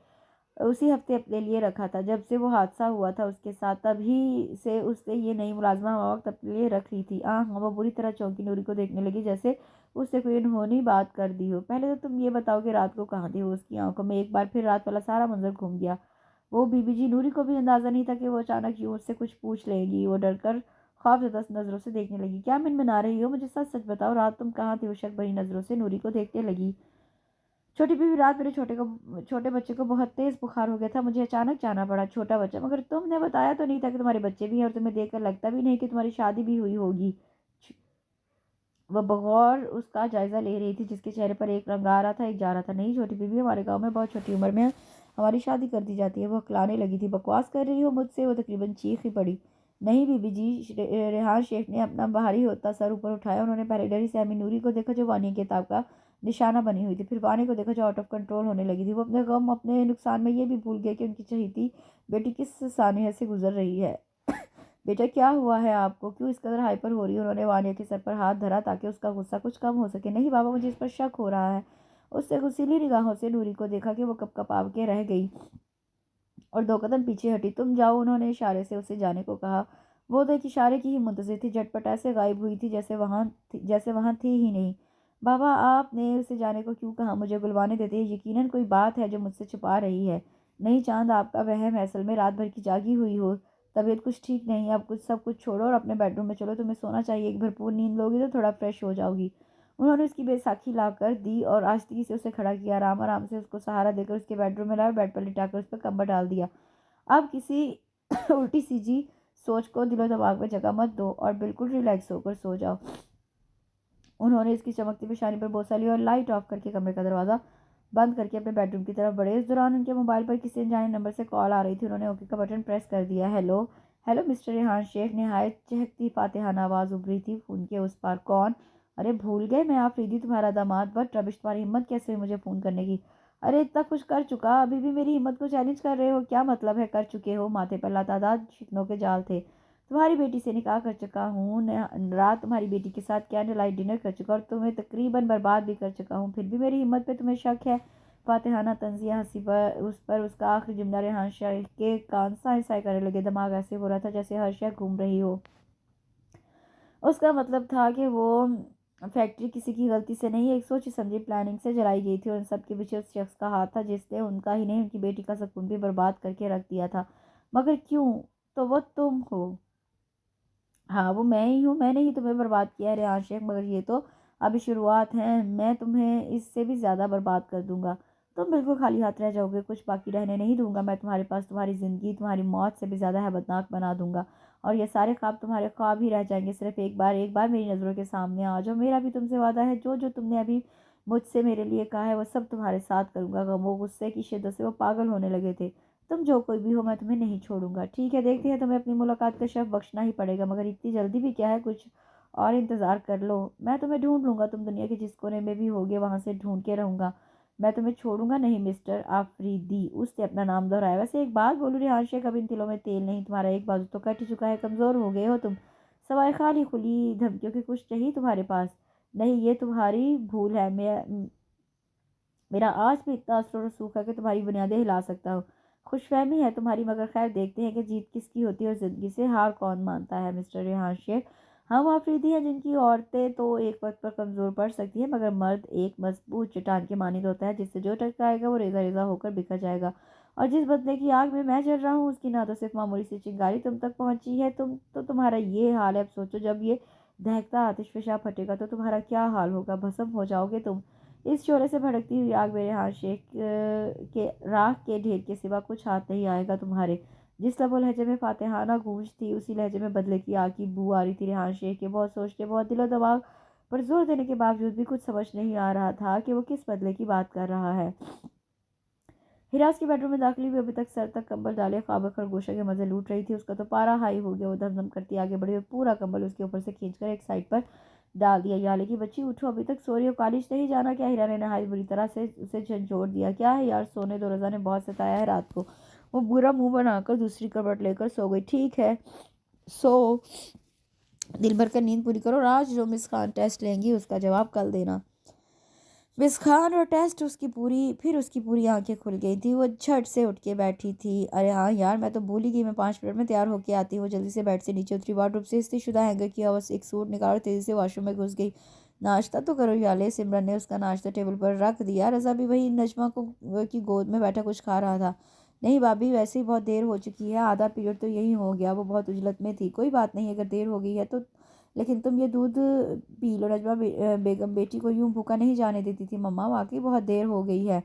اسی ہفتے اپنے لیے رکھا تھا جب سے وہ حادثہ ہوا تھا اس کے ساتھ، تبھی سے اس نے یہ نئی ملازمہ وقت اپنے لیے رکھ لی تھی۔ وہ بری طرح چونکی، نوری کو دیکھنے لگی جیسے اس سے کوئی انہونی بات کر دی ہو۔ پہلے تو تم یہ بتاؤ کہ رات کو کہاں تھی؟ وہ اس کی آنکھوں میں ایک بار پھر رات والا سارا منظر گھوم گیا۔ وہ بی بی جی، نوری کو بھی اندازہ نہیں تھا کہ وہ اچانک یوں اس سے کچھ پوچھ لے گی۔ وہ ڈر کر خوف زدہ نظروں سے دیکھنے لگی۔ کیا منمنا رہی ہو؟ مجھے سچ سچ بتاؤ، رات تم کہاں تھی؟ وہ شک بھری نظروں سے نوری کو دیکھنے لگی۔ چھوٹی بیوی، رات میرے چھوٹے بچے کو بہت تیز بخار ہو گیا تھا، مجھے اچانک جانا پڑا۔ چھوٹا بچہ؟ مگر تم نے بتایا تو نہیں تھا کہ تمہارے بچے بھی ہیں، اور تمہیں دیکھ کر لگتا بھی نہیں کہ تمہاری شادی بھی ہوئی ہوگی۔ وہ بغور اس کا جائزہ لے رہی تھی، جس کے چہرے پر ایک رنگ آ رہا تھا، ایک جا رہا تھا۔ نہیں چھوٹی بیوی، ہمارے گاؤں میں بہت چھوٹی عمر میں ہماری شادی کر دی جاتی ہے۔ وہ ہکلانے لگی تھی۔ بکواس کر رہی ہو مجھ سے؟ وہ تقریباً چیخ ہی پڑی۔ نہیں بی بی جی، ریحان شیخ نے اپنا بھاری ہوتا سر اوپر اٹھایا۔ انہوں نے پہلے ڈری سہمی نوری کو دیکھا جو وانیہ کے تاب کا نشانہ بنی ہوئی تھی، پھر وانیہ کو دیکھا جو آؤٹ آف کنٹرول ہونے لگی تھی۔ وہ اپنے غم، اپنے نقصان میں یہ بھی بھول گئے کہ ان کی چہیتی بیٹی کس سانحے سے گزر رہی ہے۔ بیٹا کیا ہوا ہے آپ کو؟ کیوں اس قدر ہائپر ہو رہی ہے؟ انہوں نے وانیہ کے سر پر ہاتھ دھرا تاکہ اس کا غصہ کچھ کم ہو سکے۔ نہیں بابا، مجھے اس پر شک ہو رہا ہے۔ اس نے غصیلی نگاہوں سے نوری کو دیکھا کہ وہ کپ کپا کے رہ گئی اور 2 قدم پیچھے ہٹی۔ تم جاؤ، انہوں نے اشارے سے اسے جانے کو کہا۔ وہ تو ایک اشارے کی ہی منتظر تھی، جھٹ پٹ ایسے غائب ہوئی تھی جیسے وہاں تھی ہی نہیں۔ بابا، آپ نے اسے جانے کو کیوں کہا؟ مجھے بلوانے دیتے ہیں، یقیناً کوئی بات ہے جو مجھ سے چھپا رہی ہے۔ نہیں چاند، آپ کا وہم ہے، اصل میں رات بھر کی جاگی ہوئی ہو، طبیعت کچھ ٹھیک نہیں۔ اب سب کچھ چھوڑو اور اپنے بیڈ روم میں چلو، تمہیں سونا چاہیے، ایک بھرپور نیند لوگی تو تھوڑا فریش ہو جاؤ گی۔ انہوں نے اس کی بیساکھی لا کر دی اور آہستگی سے اسے کھڑا کیا، آرام آرام سے اس کو سہارا دے کر اس کے بیڈ روم میں لایا اور بیڈ پر لٹا کر اس پر کمبل ڈال دیا۔ اب کسی الٹی سیدھی سوچ کو دل و دماغ میں جگہ مت دو اور بالکل ریلیکس ہو کر سو جاؤ۔ انہوں نے اس کی چمکتی پیشانی پر بوسہ لیا اور لائٹ آف کر کے کمرے کا دروازہ بند کر کے اپنے بیڈ روم کی طرف بڑھے۔ اس دوران ان کے موبائل پر کسی انجانے نمبر سے کال آ رہی تھی۔ انہوں نے اوکے کا بٹن پریس کر دیا۔ ہیلو ہیلو مسٹر ریحان شیخ، نہایت چہکتی فاتحانہ آواز ابھری تھی فون کے اس پار۔ کون؟ ارے بھول گئے، میں آفریدی، تمہارا داماد۔ بٹ ربش، تمہاری ہمت کیسے ہوئی مجھے فون کرنے کی؟ ارے اتنا کچھ کر چکا، ابھی بھی میری ہمت کو چیلنج کر رہے ہو؟ کیا مطلب ہے کر چکے ہو؟ ماتھے پر لاتعداد شکنوں کے جال تھے۔ تمہاری بیٹی سے نکاح کر چکا ہوں، رات تمہاری بیٹی کے ساتھ کینڈل لائٹ ڈنر کر چکا اور تمہیں تقریباً برباد بھی کر چکا ہوں، پھر بھی میری ہمت پہ تمہیں شک ہے؟ فاتحانہ طنزیہ ہنسی پر اس کا آخری جملہ ریحان شیخ کے کان سائیں سائیں کرنے لگے۔ دماغ ایسے ہو رہا تھا جیسے ہر شے گھوم رہی ہو۔ اس کا مطلب تھا کہ وہ فیکٹری کسی کی غلطی سے نہیں، ایک سوچی سمجھی پلاننگ سے جلائی گئی تھی، اور ان سب کے پیچھے اس شخص کا ہاتھ تھا جس نے ان کا ہی نہیں، ان کی بیٹی کا سکون بھی برباد کر کے رکھ دیا تھا۔ مگر کیوں؟ تو وہ تم ہو۔ ہاں، وہ میں ہی ہوں، میں نے ہی تمہیں برباد کیا ہے ریحان شیخ، مگر یہ تو ابھی شروعات ہے، میں تمہیں اس سے بھی زیادہ برباد کر دوں گا۔ تم بالکل خالی ہاتھ رہ جاؤ گے، کچھ باقی رہنے نہیں دوں گا۔ میں تمہارے پاس تمہاری زندگی تمہاری موت سے بھی زیادہ ہیبتناک بنا دوں گا، اور یہ سارے خواب تمہارے خواب ہی رہ جائیں گے۔ صرف ایک بار میری نظروں کے سامنے آ جاؤ، میرا بھی تم سے وعدہ ہے، جو جو تم نے ابھی مجھ سے میرے لیے کہا ہے وہ سب تمہارے ساتھ کروں گا۔ غم و غصے کی شدت سے وہ پاگل ہونے لگے تھے۔ تم جو کوئی بھی ہو، میں تمہیں نہیں چھوڑوں گا۔ ٹھیک ہے، دیکھتے ہیں، تمہیں اپنی ملاقات کا شرف بخشنا ہی پڑے گا، مگر اتنی جلدی بھی کیا ہے، کچھ اور انتظار کر لو۔ میں تمہیں ڈھونڈ لوں گا، تم دنیا کے جس کونے میں بھی ہوگے وہاں سے ڈھونڈ کے رہوں گا، میں تمہیں چھوڑوں گا نہیں مسٹر آفریدی۔ اس نے اپنا نام دہرایا۔ ویسے ایک بات بولوں ریحان شیخ، اب ان تلوں میں تیل نہیں، تمہارا ایک بازو تو کٹ ہی چکا ہے، کمزور ہو گئے ہو تم، سوائے خالی کھلی دھمکیوں کے کچھ نہیں تمہارے پاس۔ نہیں، یہ تمہاری بھول ہے، میرا آج بھی اتنا اثر و رسوخ ہے کہ تمہاری بنیادیں ہلا سکتا ہوں۔ خوش فہمی ہے تمہاری، مگر خیر، دیکھتے ہیں کہ جیت کس کی ہوتی ہے اور زندگی سے ہار کون مانتا ہے مسٹر ریحان شیخ۔ ہم آفریدی ہیں جن کی عورتیں تو ایک وقت پر کمزور پڑ سکتی ہیں، مگر مرد ایک مضبوط چٹان کے مانند ہوتا ہے، جس سے جو ٹکرائے گا وہ ریزہ ریزہ ہو کر بکھر جائے گا۔ اور جس بدلے کی آگ میں جل رہا ہوں، اس کی نہ تو صرف معمولی سی چنگاری تم تک پہنچی ہے، تمہارا یہ حال ہے۔ اب سوچو، جب یہ دہکتا آتش فشاں پھٹے گا تو تمہارا کیا حال ہوگا؟ بھسم ہو جاؤ گے تم۔ اس شعلے سے بھڑکتی ہوئی آگ میں ریحان شیخ کے راکھ کے ڈھیر کے سوا کچھ ہاتھ نہیں آئے گا تمہارے۔ جس لب و لہجے میں فاتحانہ گونج تھی، اسی لہجے میں بدلے کی آگ کی بو آ رہی تھی ریحان شیخ کے۔ بہت سوچنے، بہت دل و دماغ پر زور دینے کے باوجود بھی کچھ سمجھ نہیں آ رہا تھا کہ وہ کس بدلے کی بات کر رہا ہے۔ ہراس کے بیڈ روم میں داخل ہوئی، ابھی تک سر تک کمبل ڈالے خواب خرگوشوں کے مزے لوٹ رہی تھی۔ اس کا تو پارا ہائی ہو گیا، وہ دم دم کرتی آگے بڑھی اور پورا کمبل اس کے اوپر سے کھینچ کر ایک سائڈ پر ڈال دیا۔ یالے کی بچی، اٹھو، ابھی تک سو رہی ہو، کالج نہیں جانا کیا؟ ہیرا نے نہایت بری طرح سے اسے جھنجھوڑ دیا۔ کیا ہے یار، سونے دو، رضا نے بہت ستایا ہے رات کو۔ وہ برا منہ بنا کر دوسری کروٹ لے کر سو گئی۔ ٹھیک ہے، سو دل بھر کر نیند پوری کرو، اور آج جو مس خان ٹیسٹ لیں گی اس کا جواب کل دینا۔ مس خان اور ٹیسٹ، اس کی پوری آنکھیں کھل گئی تھی۔ وہ جھٹ سے اٹھ کے بیٹھی تھی۔ ارے ہاں یار، میں تو بھول ہی گئی، میں 5 منٹ میں تیار ہو کے آتی ہوں۔ وہ جلدی سے بیڈ سے نیچے اتری، وارڈروب سے استری شدہ ہینگر کیا ہوا ایک سوٹ نکال کر تیزی سے واش روم میں گھس گئی۔ ناشتہ تو کرو یالے۔ سمرن نے اس کا ناشتہ ٹیبل پر رکھ دیا۔ رضا بھی وہی نجمہ کی گود میں بیٹھا کچھ کھا رہا تھا۔ نہیں بھابھی، ویسے ہی بہت دیر ہو چکی ہے، آدھا پیریڈ تو یہی ہو گیا، وہ بہت عجلت میں تھی۔ کوئی بات نہیں اگر دیر ہو گئی ہے تو، لیکن تم یہ دودھ پی لو۔ نجمہ بیگم بیٹی کو یوں بھوکا نہیں جانے دیتی تھی۔ مما واقعی بہت دیر ہو گئی ہے،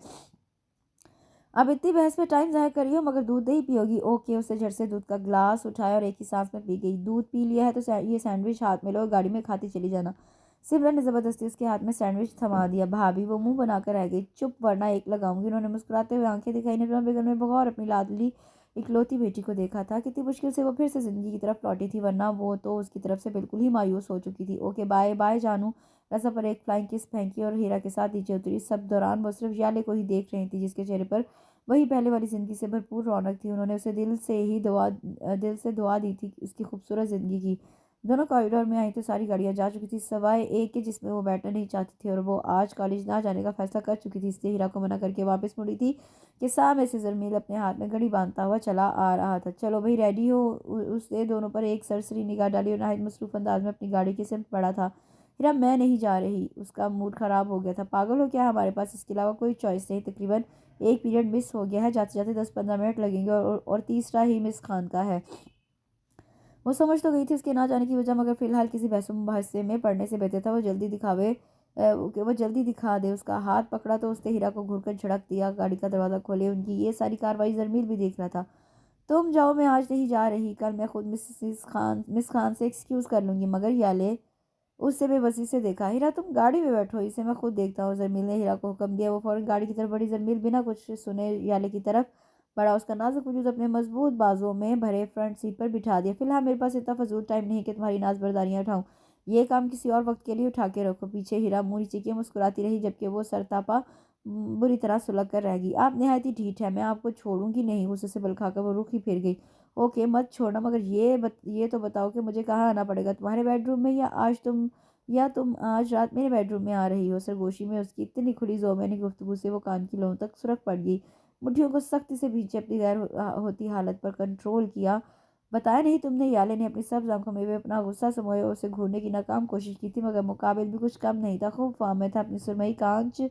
اب اتنی بحث میں ٹائم ضائع کر رہی ہو، مگر دودھ نہیں پیو گی؟ اوکے۔ اسے جھٹ سے دودھ کا گلاس اٹھایا اور ایک ہی سانس میں پی گئی۔ دودھ پی لیا ہے تو یہ سینڈوچ ہاتھ میں لو اور گاڑی میں کھاتی چلی جانا۔ سمرن نے زبردستی اس کے ہاتھ میں سینڈوچ تھما دیا۔ بھابھی، وہ منہ بنا کر رہ گئی۔ چپ ورنہ ایک لگاؤں گی۔ انہوں نے مسکراتے ہوئے آنکھیں دکھائی۔ نجمہ بیگم نے بغور اپنی لاڈلی اکلوتی بیٹی کو دیکھا تھا۔ کتنی مشکل سے وہ پھر سے زندگی کی طرف لوٹی تھی، ورنہ وہ تو اس کی طرف سے بالکل ہی مایوس ہو چکی تھی۔ اوکے بائے بائے جانو۔ رضا پر ایک فلائنگ کس پھینکی اور ہیرا کے ساتھ نیچے اتری۔ سب دوران وہ صرف یالے کو ہی دیکھ رہی تھی، جس کے چہرے پر وہی پہلے والی زندگی سے بھرپور رونق تھی۔ انہوں نے اسے دل سے دعا دی تھی اس کی خوبصورت زندگی کی۔ دونوں کوریڈور میں آئی تو ساری گاڑیاں جا چکی تھی سوائے ایک کے جس میں وہ بیٹھنا نہیں چاہتی تھی، اور وہ آج کالج نہ جانے کا فیصلہ کر چکی تھی، اس لیے ہیرا کو منع کر کے واپس مڑی تھی کہ سامنے سے زرمیل اپنے ہاتھ میں گھڑی باندھتا ہوا چلا آ رہا تھا۔ چلو بھئی ریڈی ہو؟ اس نے دونوں پر ایک سرسری نگاہ ڈالی اور نہایت مصروف انداز میں اپنی گاڑی کی سمت بڑھا تھا۔ ہیرا، میں نہیں جا رہی۔ اس کا موڈ خراب ہو گیا تھا۔ پاگل ہو کیا؟ ہمارے پاس اس کے علاوہ کوئی چوائس نہیں۔ تقریباً ایک پیریڈ مس ہو گیا ہے، جاتے جاتے 10-15 منٹ لگیں گے، اور تیسرا ہی مس خان کا ہے۔ وہ سمجھ تو گئی تھی اس کے نہ جانے کی وجہ، مگر فی الحال کسی بحث و مباحثے میں پڑنے سے بہتر تھا وہ جلدی دکھا دے۔ اس کا ہاتھ پکڑا تو اس نے ہیرا کو گھور کر جھڑک دیا۔ گاڑی کا دروازہ کھولے ان کی یہ ساری کارروائی زرمیل بھی دیکھ رہا تھا۔ تم جاؤ، میں آج نہیں جا رہی، کل میں خود مس خان سے ایکسکیوز کر لوں گی۔ مگر یالے، اس سے بے بسی سے دیکھا۔ ہیرا، تم گاڑی میں بیٹھو، اسے میں خود دیکھتا ہوں۔ زرمیل نے ہیرا کو حکم دیا۔ وہ فوراً گاڑی کی طرف بڑھی۔ زرمیل بنا کچھ سنے یالے کی طرف بڑا، اس کا نازک وجود اپنے مضبوط بازوؤں میں بھرے فرنٹ سیٹ پر بٹھا دیا۔ فی الحال میرے پاس اتنا فضول ٹائم نہیں کہ تمہاری ناز برداریاں اٹھاؤں، یہ کام کسی اور وقت کے لیے اٹھا کے رکھو۔ پیچھے ہیرا منہ نیچے کیے مسکراتی رہی، جبکہ وہ سرتاپا بری طرح سلگ کر رہ گئی۔ آپ نہایت ہی ڈھیٹ ہے، میں آپ کو چھوڑوں گی نہیں۔ غصے سے بل کھا کر وہ رخ ہی پھر گئی۔ اوکے مت چھوڑنا، مگر یہ تو بتاؤ کہ مجھے کہاں آنا پڑے گا؟ تمہارے بیڈ روم میں، یا تم آج رات میرے بیڈ روم میں آ رہی ہو؟ سرگوشی میں اس کی اتنی کھلی زومینے گفتگو سے وہ کان کی لوؤں تک سرخ پڑ گئی۔ مٹھیوں کو سختی سے بھینچے اپنی غیر ہوتی حالت پر کنٹرول کیا۔ بتایا نہیں تم نے؟ یالے نے اپنی سبز آنکھوں میں بھی اپنا غصہ سموئے اور اسے گھورنے کی ناکام کوشش کی تھی، مگر مقابل بھی کچھ کم نہیں تھا۔ خوب فارم میں تھا، اپنی سرمئی کانچ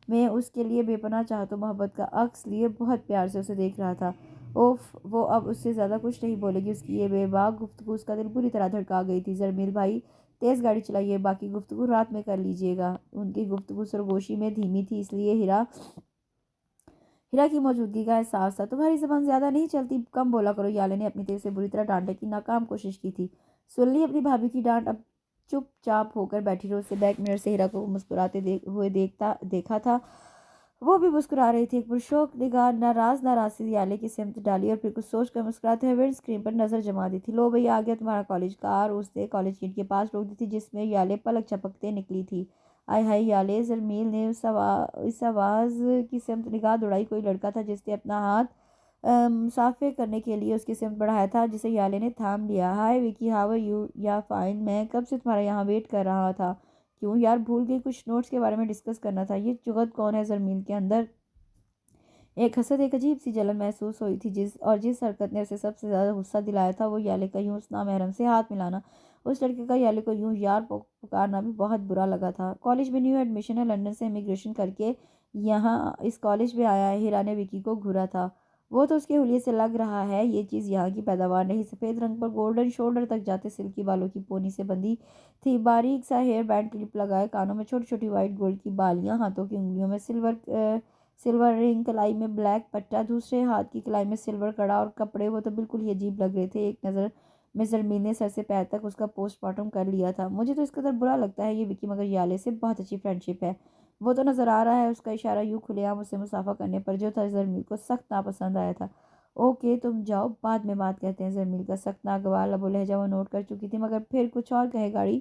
میں اس کے لیے بے پناہ چاہت و محبت کا عکس لیے بہت پیار سے اسے دیکھ رہا تھا۔ اوف، وہ اب اس سے زیادہ کچھ نہیں بولے گی۔ اس کی یہ بے باک گفتگو اس کا دل بری طرح دھڑکا گئی تھی۔ زرمیل بھائی، تیز گاڑی چلائیے، باقی گفتگو رات میں کر لیجیے گا۔ ان کی گفتگو سرگوشی میں دھیمی تھی، اس لیے ہیرا کی موجودگی کا احساس تھا۔ تمہاری زبان زیادہ نہیں چلتی، کم بولا کرو، یالے نے اپنی تیز سے بری طرح ڈانٹنے کی ناکام کوشش کی تھی۔ سن لی اپنی بھابھی کی ڈانٹ؟ اب چپ چاپ ہو کر بیٹھی رہو۔ اس سے بیک میرر سے ہیرا کو مسکراتے ہوئے دیکھا تھا، وہ بھی مسکرا رہی تھی۔ ایک پرشوق نگاہ ناراض سی یالے کی سمت ڈالی اور پھر کچھ سوچ کر مسکراتے ہوئے ونڈ اسکرین پر نظر جما دی تھی۔ لو بھئی، آ گیا تمہارا کالج۔ کار اس نے کالج گیٹ کے پاس روک دی تھی، جس میں یالے پلک جھپکتے نکلی تھی۔ آئے ہائے یالے! زرمیل نے اس آواز کی سمت نگاہ دوڑائی۔ کوئی لڑکا تھا جس نے اپنا ہاتھ صافے کرنے کے لیے اس کی سمت بڑھایا تھا، جسے یالے نے تھام لیا۔ ہائے وکی، ہاؤ آر یو؟ یا فائن، میں کب سے تمہارا یہاں ویٹ کر رہا تھا۔ کیوں یار، بھول گئی؟ کچھ نوٹس کے بارے میں ڈسکس کرنا تھا۔ یہ چغت کون ہے؟ زرمیل کے اندر ایک حسد، ایک عجیب سی جلن محسوس ہوئی تھی، جس حرکت نے اسے سب سے زیادہ غصہ دلایا تھا وہ یالے کا یوں اس نامحرم سے ہاتھ ملانا۔ اس لڑکے کا یالے کو یوں یار پکارنا بھی بہت برا لگا تھا۔ کالج میں نیو ایڈمیشن ہے، لندن سے امیگریشن کر کے یہاں اس کالج میں آیا ہے۔ ہیرا نے وکی کو گھورا تھا۔ وہ تو اس کے حلیے سے لگ رہا ہے یہ چیز یہاں کی پیداوار نہیں۔ سفید رنگ پر گولڈن شولڈر تک جاتے سلکی بالوں کی پونی سے بندھی تھی، باریک سا ہیئر بینڈ کلپ لگائے، کانوں میں چھوٹی چھوٹی وائٹ گولڈ کی بالیاں، ہاتھوں کی انگلیوں میں سلور رنگ، کلائی میں بلیک پٹا، دوسرے ہاتھ کی کلائی میں سلور کڑا اور کپڑے وہ تو بالکل ہی عجیب لگ رہے تھے۔ ایک نظر میں زرمیل نے سر سے پیر تک اس کا پوسٹ مارٹم کر لیا تھا۔ مجھے تو اس قدر برا لگتا ہے یہ وکی، مگر یالے سے بہت اچھی فرینڈ شپ ہے۔ وہ تو نظر آ رہا ہے۔ اس کا اشارہ یوں کھلے عام اسے مصافحہ کرنے پر جو تھا زرمیل کو سخت ناپسند آیا تھا۔ اوکے تم جاؤ، بعد میں بات کرتے ہیں۔ زرمیل کا سخت ناگوار لب و لہجہ وہ نوٹ کر چکی تھی، مگر پھر کچھ اور کہے گاڑی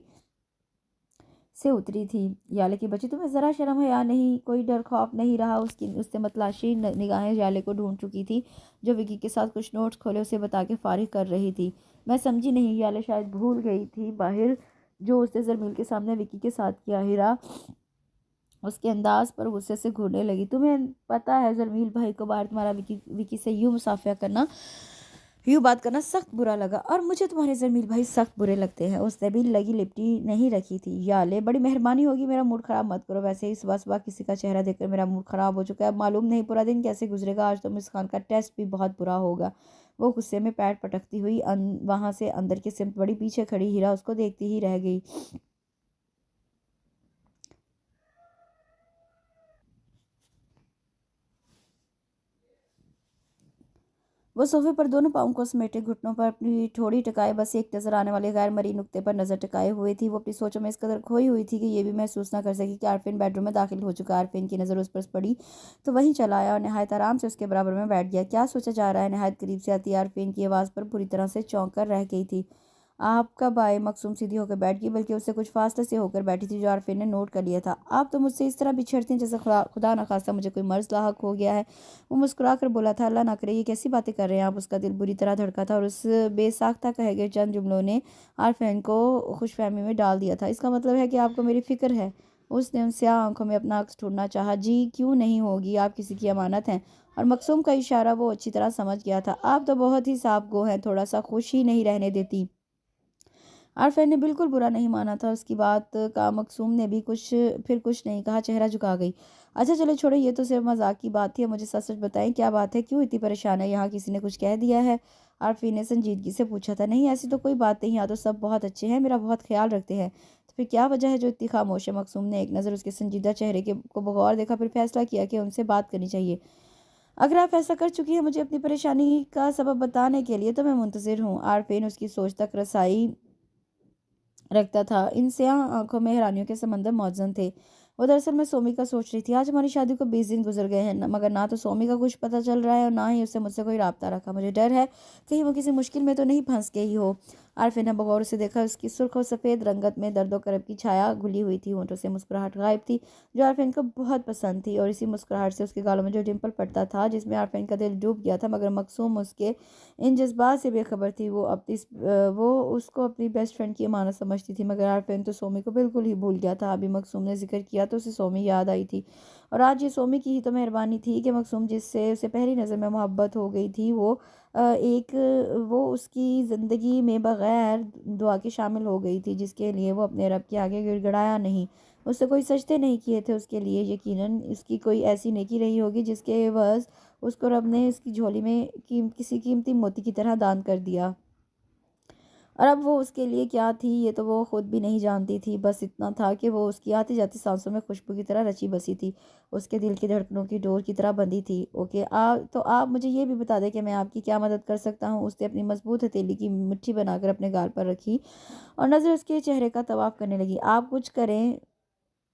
سے اتری تھی۔ یالے کی بچی، تمہیں ذرا شرم حیا نہیں؟ کوئی ڈر خوف نہیں رہا؟ اس سے متلاشی نگاہیں یالے کو ڈھونڈ چکی تھی، جو وکی کے ساتھ کچھ نوٹس کھولے اسے بتا کے فارغ کر رہی تھی۔ میں سمجھی نہیں۔ یالے شاید بھول گئی تھی باہر جو اس نے زرمیل کے سامنے وکی کے ساتھ کیا۔ ہیرا اس کے انداز پر غصے سے گھورنے لگی۔ تمہیں پتہ ہے زرمیل بھائی کو باہر تمہارا وکی سے یوں مصافحہ کرنا یوں بات کرنا سخت برا لگا، اور مجھے تمہارے زرمیل بھائی سخت برے لگتے ہیں۔ اس نے بھی لگی لپٹی نہیں رکھی تھی۔ یا لے، بڑی مہربانی ہوگی، میرا موڈ خراب مت کرو، ویسے ہی صبح صبح کسی کا چہرہ دیکھ کر میرا موڈ خراب ہو چکا ہے، اب معلوم نہیں پورا دن کیسے گزرے گا، آج تو مسکان کا ٹیسٹ بھی بہت برا ہوگا۔ وہ غصے میں پیر پٹکتی ہوئی وہاں سے اندر کی سمت بڑی، پیچھے کھڑی ہیرا اس کو دیکھتی ہی رہ گئی۔ وہ صوفے پر دونوں پاؤں کو سمیٹے گھٹنوں پر اپنی ٹھوڑی ٹکائے بس ایک نظر آنے والے غیر مرئی نقطے پر نظر ٹکائے ہوئے تھی۔ وہ اپنی سوچوں میں اس قدر کھوئی ہوئی تھی کہ یہ بھی محسوس نہ کر سکی کہ عارفین بیڈ روم میں داخل ہو چکا۔ عارفین کی نظر اس پر پڑی تو وہیں چلا آیا اور نہایت آرام سے اس کے برابر میں بیٹھ گیا۔ کیا سوچا جا رہا ہے؟ نہایت قریب سے آتی عارفین کی آواز پر پوری طرح سے چونک کر رہ گئی تھی۔ آپ کا بائے مقصوم سیدھی ہو کر بیٹھ گئی، بلکہ اس سے کچھ فاصلے سے ہو کر بیٹھی تھی، جو عارفین نے نوٹ کر لیا تھا۔ آپ تو مجھ سے اس طرح بچھڑتی ہیں جیسے خدا نخواستہ مجھے کوئی مرض لاحق ہو گیا ہے۔ وہ مسکرا کر بولا تھا۔ اللہ نہ کرے، یہ کیسی باتیں کر رہے ہیں آپ؟ اس کا دل بری طرح دھڑکا تھا، اور اس بے ساختہ کہے گئے چند جملوں نے عارفین کو خوش فہمی میں ڈال دیا تھا۔ اس کا مطلب ہے کہ آپ کو میری فکر ہے؟ اس نے ان سیاہ آنکھوں میں اپنا عکس ڈھونڈنا چاہا۔ جی کیوں نہیں ہوگی، آپ کسی کی امانت ہیں۔ اور مقصوم کا اشارہ وہ اچھی طرح سمجھ گیا تھا۔ آپ تو بہت ہی صاف گو ہیں، تھوڑا سا خوش ہی نہیں رہنے دیتی۔ عارفین نے بالکل برا نہیں مانا تھا اس کی بات کا۔ مقصوم نے بھی پھر کچھ نہیں کہا، چہرہ جھکا گئی۔ اچھا چلو چھوڑو، یہ تو صرف مذاق کی بات تھی، اب مجھے سچ سچ بتائیں کیا بات ہے، کیوں اتنی پریشان ہے؟ یہاں کسی نے کچھ کہہ دیا ہے؟ عارفین نے سنجیدگی سے پوچھا تھا۔ نہیں ایسی تو کوئی بات نہیں، یہاں تو سب بہت اچھے ہیں، میرا بہت خیال رکھتے ہیں۔ تو پھر کیا وجہ ہے جو اتنی خاموش ہے؟ مقصوم نے ایک نظر اس کے سنجیدہ چہرے کو بغور دیکھا، پھر فیصلہ کیا کہ ان سے بات کرنی چاہیے۔ اگر آپ ایسا کر چکی ہیں مجھے اپنی پریشانی کا سبب بتانے کے لیے، تو میں منتظر ہوں۔ عارفین اس کی سوچ تک رسائی رکھتا تھا۔ ان سیاہ آنکھوں میں حیرانیوں کے سمندر موزن تھے۔ وہ دراصل میں سومی کا سوچ رہی تھی۔ آج ہماری شادی کو 20 دن گزر گئے ہیں، مگر نہ تو سومی کا کچھ پتہ چل رہا ہے اور نہ ہی اس سے مجھ سے کوئی رابطہ رکھا۔ مجھے ڈر ہے کہیں وہ کسی مشکل میں تو نہیں پھنس گئی ہو۔ عارفین نے بغور اسے دیکھا۔ اس کی سرخ و سفید رنگت میں درد و کرب کی چھایا گھلی ہوئی تھی، ہونٹوں سے مسکراہٹ غائب تھی جو عارفین کو بہت پسند تھی، اور اسی مسکراہٹ سے اس کے گالوں میں جو ڈمپل پڑتا تھا جس میں عارفین کا دل ڈوب گیا تھا، مگر مقصوم اس کے ان جذبات سے بے خبر تھی۔ وہ اس کو اپنی بیسٹ فرینڈ کی امانت سمجھتی تھی، مگر عارفین تو سومی کو بالکل ہی بھول گیا تھا۔ ابھی مقصوم نے ذکر کیا تو اسے سومی یاد آئی تھی، اور آج یہ سومی کی ہی تو مہربانی تھی کہ مقصوم جس سے اسے پہلی نظر میں محبت ہو گئی تھی، وہ اس کی زندگی میں بغیر دعا کے شامل ہو گئی تھی، جس کے لیے وہ اپنے رب کے آگے گڑ گڑایا نہیں، اس سے کوئی سجدے نہیں کیے تھے۔ اس کے لیے یقیناً اس کی کوئی ایسی نیکی رہی ہوگی جس کے عوض اس کو رب نے اس کی جھولی میں کسی قیمتی موتی کی طرح دان کر دیا، اور اب وہ اس کے لیے کیا تھی یہ تو وہ خود بھی نہیں جانتی تھی۔ بس اتنا تھا کہ وہ اس کی آتی جاتی سانسوں میں خوشبو کی طرح رچی بسی تھی، اس کے دل کی دھڑکنوں کی ڈور کی طرح بندھی تھی۔ اوکے، تو آپ مجھے یہ بھی بتا دیں کہ میں آپ کی کیا مدد کر سکتا ہوں؟ اس نے اپنی مضبوط ہتھیلی کی مٹھی بنا کر اپنے گال پر رکھی اور نظر اس کے چہرے کا طواف کرنے لگی۔ آپ کچھ کریں؟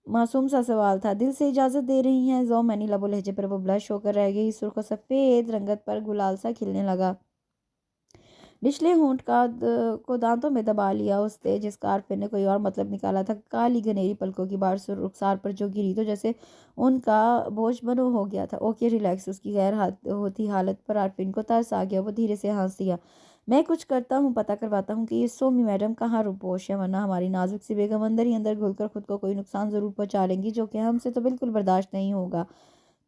معصوم سا سوال تھا۔ دل سے اجازت دے رہی ہیں؟ ذومعنی لب و لہجے پر وہ بلش ہو کر رہ گئی، سرخ و سفید رنگت پر گلال سا کھلنے لگا۔ نچلے ہونٹ کو دانتوں میں دبا لیا اس نے، جس کا عارفین نے کوئی اور مطلب نکالا تھا۔ کالی گھنیری پلکوں کی بار رخسار پر جو گری تو جیسے ان کا بوجھ بنو ہو گیا تھا۔ Okay relax. اس کی غیر ہوتی حالت پر عارفین کو ترس آ گیا۔ وہ دھیرے سے ہنس دیا۔ میں کچھ کرتا ہوں، پتہ کرواتا ہوں کہ یہ سومی میڈم کہاں روپوش ہے، ورنہ ہماری نازک سی بیگم اندر ہی اندر گھل کر خود کو کوئی نقصان ضرور پہنچا لیں گی، جو کہ ہم سے تو بالکل برداشت نہیں ہوگا۔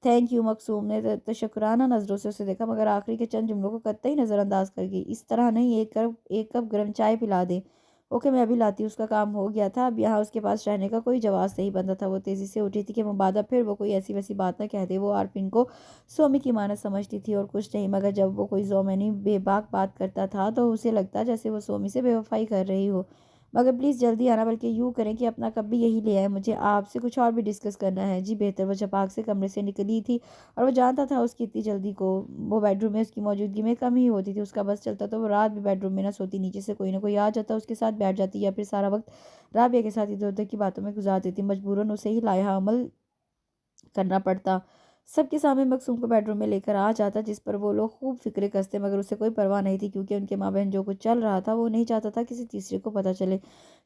Thank you. مقصوم نے تشکرانہ نظروں سے اسے دیکھا، مگر آخری کے چند جملوں کو قطعی نظر انداز کر گئی۔ اس طرح نہیں، ایک کپ گرم چائے پلا دیں؟ اوکے میں ابھی لاتی ہوں۔ اس کا کام ہو گیا تھا، اب یہاں اس کے پاس رہنے کا کوئی جواز نہیں بنتا تھا۔ وہ تیزی سے اٹھی تھی کہ مبادا پھر وہ کوئی ایسی ویسی بات نہ کہہ دے۔ وہ عارفین کو سومی کی امانت سمجھتی تھی اور کچھ نہیں، مگر جب وہ کوئی ذومعنی بے باک بات کرتا تھا تو اسے لگتا جیسے وہ سومی سے بے وفائی کر رہی ہو۔ مگر پلیز جلدی آنا، بلکہ یوں کریں کہ اپنا کپ بھی یہی لے آئیں، مجھے آپ سے کچھ اور بھی ڈسکس کرنا ہے۔ جی بہتر۔ وہ جھپاک سے کمرے سے نکلی تھی اور وہ جانتا تھا اس کی اتنی جلدی کو وہ بیڈ روم میں اس کی موجودگی میں کم ہی ہوتی تھی۔ اس کا بس چلتا تو وہ رات بھی بیڈ روم میں نہ سوتی، نیچے سے کوئی نہ کوئی آ جاتا، اس کے ساتھ بیٹھ جاتی، یا پھر سارا وقت رابعہ کے ساتھ ادھر ادھر کی باتوں میں گزار دیتی۔ مجبوراً اسے ہی لائحہ عمل کرنا پڑتا۔ سب کے سامنے مقصوم کو بیڈ روم میں لے کر آ جاتا، جس پر وہ لوگ خوب فکرے کستے، مگر اسے کوئی پرواہ نہیں تھی، کیونکہ ان کے مابین جو کچھ چل رہا تھا وہ نہیں چاہتا تھا کسی تیسرے کو پتہ چلے۔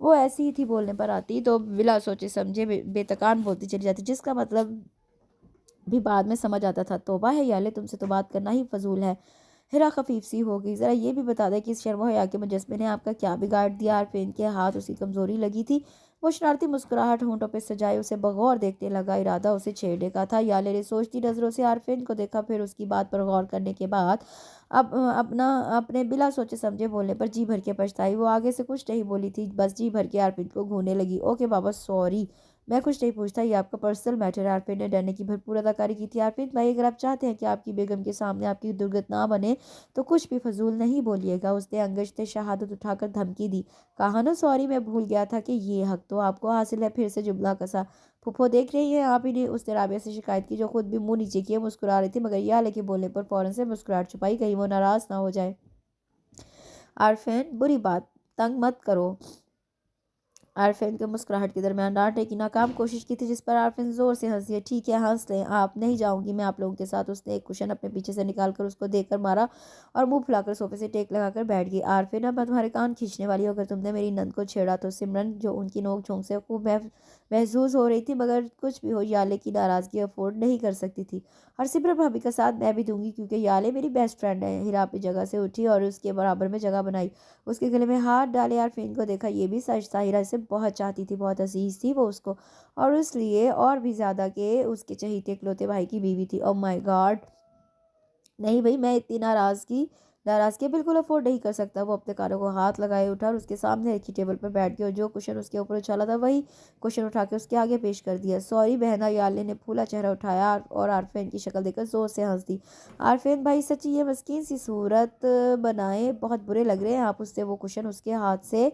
وہ ایسی ہی تھی، بولنے پر آتی تو بلا سوچے سمجھے بے تکان بولتی چلی جاتی، جس کا مطلب بھی بعد میں سمجھ آتا تھا۔ توبہ ہے یالے، تم سے تو بات کرنا ہی فضول ہے۔ ہرا خفیف سی ہو گئی۔ ذرا یہ بھی بتا دیں کہ اس شرم و حیا کے مجسمے نے آپ کا کیا بگاڑ دیا؟ عارفین کے ہاتھ اسی کمزوری لگی تھی۔ وہ شرارتی مسکراہٹ ہونٹوں پہ سجائے اسے بغور دیکھنے لگا، ارادہ اسے چھیڑنے کا تھا۔ یالے نے سوچتی نظروں سے عارفین کو دیکھا، پھر اس کی بات پر غور کرنے کے بعد اپنے بلا سوچے سمجھے بولنے پر جی بھر کے پچھتائی۔ وہ آگے سے کچھ نہیں بولی تھی، بس جی بھر کے عارفین کو گھورنے لگی۔ اوکے بابا، سوری، میں کچھ نہیں پوچھتا، یہ آپ کا پرسنل میٹر ہے۔ عارفین نے ڈرنے کی بھرپور اداکاری کی تھی۔ عارفین بھائی، اگر آپ چاہتے ہیں کہ آپ کی بیگم کے سامنے آپ کی درگت نہ بنے تو کچھ بھی فضول نہیں بولیے گا۔ اس نے انگشت شہادت اٹھا کر دھمکی دی۔ کہا نا سوری، میں بھول گیا تھا کہ یہ حق تو آپ کو حاصل ہے۔ پھر سے جملہ کسا۔ پھپھو دیکھ رہی ہیں آپ انہیں؟ اس نے رابعہ سے شکایت کی، جو خود بھی منہ نیچے کیے مسکرا رہی تھی، مگر یالے کے بولنے پر فوراً سے مسکراہٹ چھپائی، کہیں وہ ناراض نہ ہو جائے۔ عارفین، بری بات، تنگ مت کرو۔ عارفین کے مسکراہٹ کے درمیان ڈانٹنے کی ناکام کوشش کی تھی، جس پر عارفین زور سے ہنس دیا۔ ٹھیک ہے، ہنس لیں آپ، نہیں جاؤں گی میں آپ لوگوں کے ساتھ۔ اس نے ایک کشن اپنے پیچھے سے نکال کر اس کو دے کر مارا اور منہ پھلا کر صوفے سے ٹیک لگا کر بیٹھ گئی۔ عارفین، اب میں تمہارے کان کھینچنے والی ہوں اگر تم نے میری نند کو چھیڑا تو۔ سمرن، جو ان کی نوک جھونک سے خوب محظوظ ہو رہی تھی، مگر کچھ بھی ہو یالے کی ناراضگی افورڈ نہیں کر سکتی تھی، اور سمرن بھابھی کا ساتھ میں بھی دوں گی کیونکہ یالے میری بیسٹ فرینڈ ہے۔ ہیرا اپنی جگہ سے اٹھی اور اس کے برابر میں جگہ بنائی، اس کے گلے میں ہاتھ ڈالے۔ عارفین کو دیکھا، یہ بھی سچ تھا، ہیرا اسے بہت چاہتی تھی، بہت عزیز تھی وہ اس کو، اور اس لیے اور بھی زیادہ کہ اس کے چہیتے اکلوتے بھائی کی بیوی تھی۔ او مائی گاڈ، نہیں بھائی، میں اتنی ناراضگی بالکل افورڈ نہیں کر سکتا۔ وہ اپنے کانوں کو ہاتھ لگائے اٹھا اور اس کے سامنے رکھی ٹیبل پر بیٹھ گیا، اور جو کشن اس کے اوپر اچھالا تھا وہی کشن اٹھا کے اس کے آگے پیش کر دیا۔ سوری بہنا، یالے نے پھولا چہرہ اٹھایا اور عارفین کی شکل دیکھ کر زور سے ہنس دی۔ عارفین بھائی، سچی یہ مسکین سی صورت بنائے بہت برے لگ رہے ہیں آپ۔ اس سے وہ کشن اس کے ہاتھ سے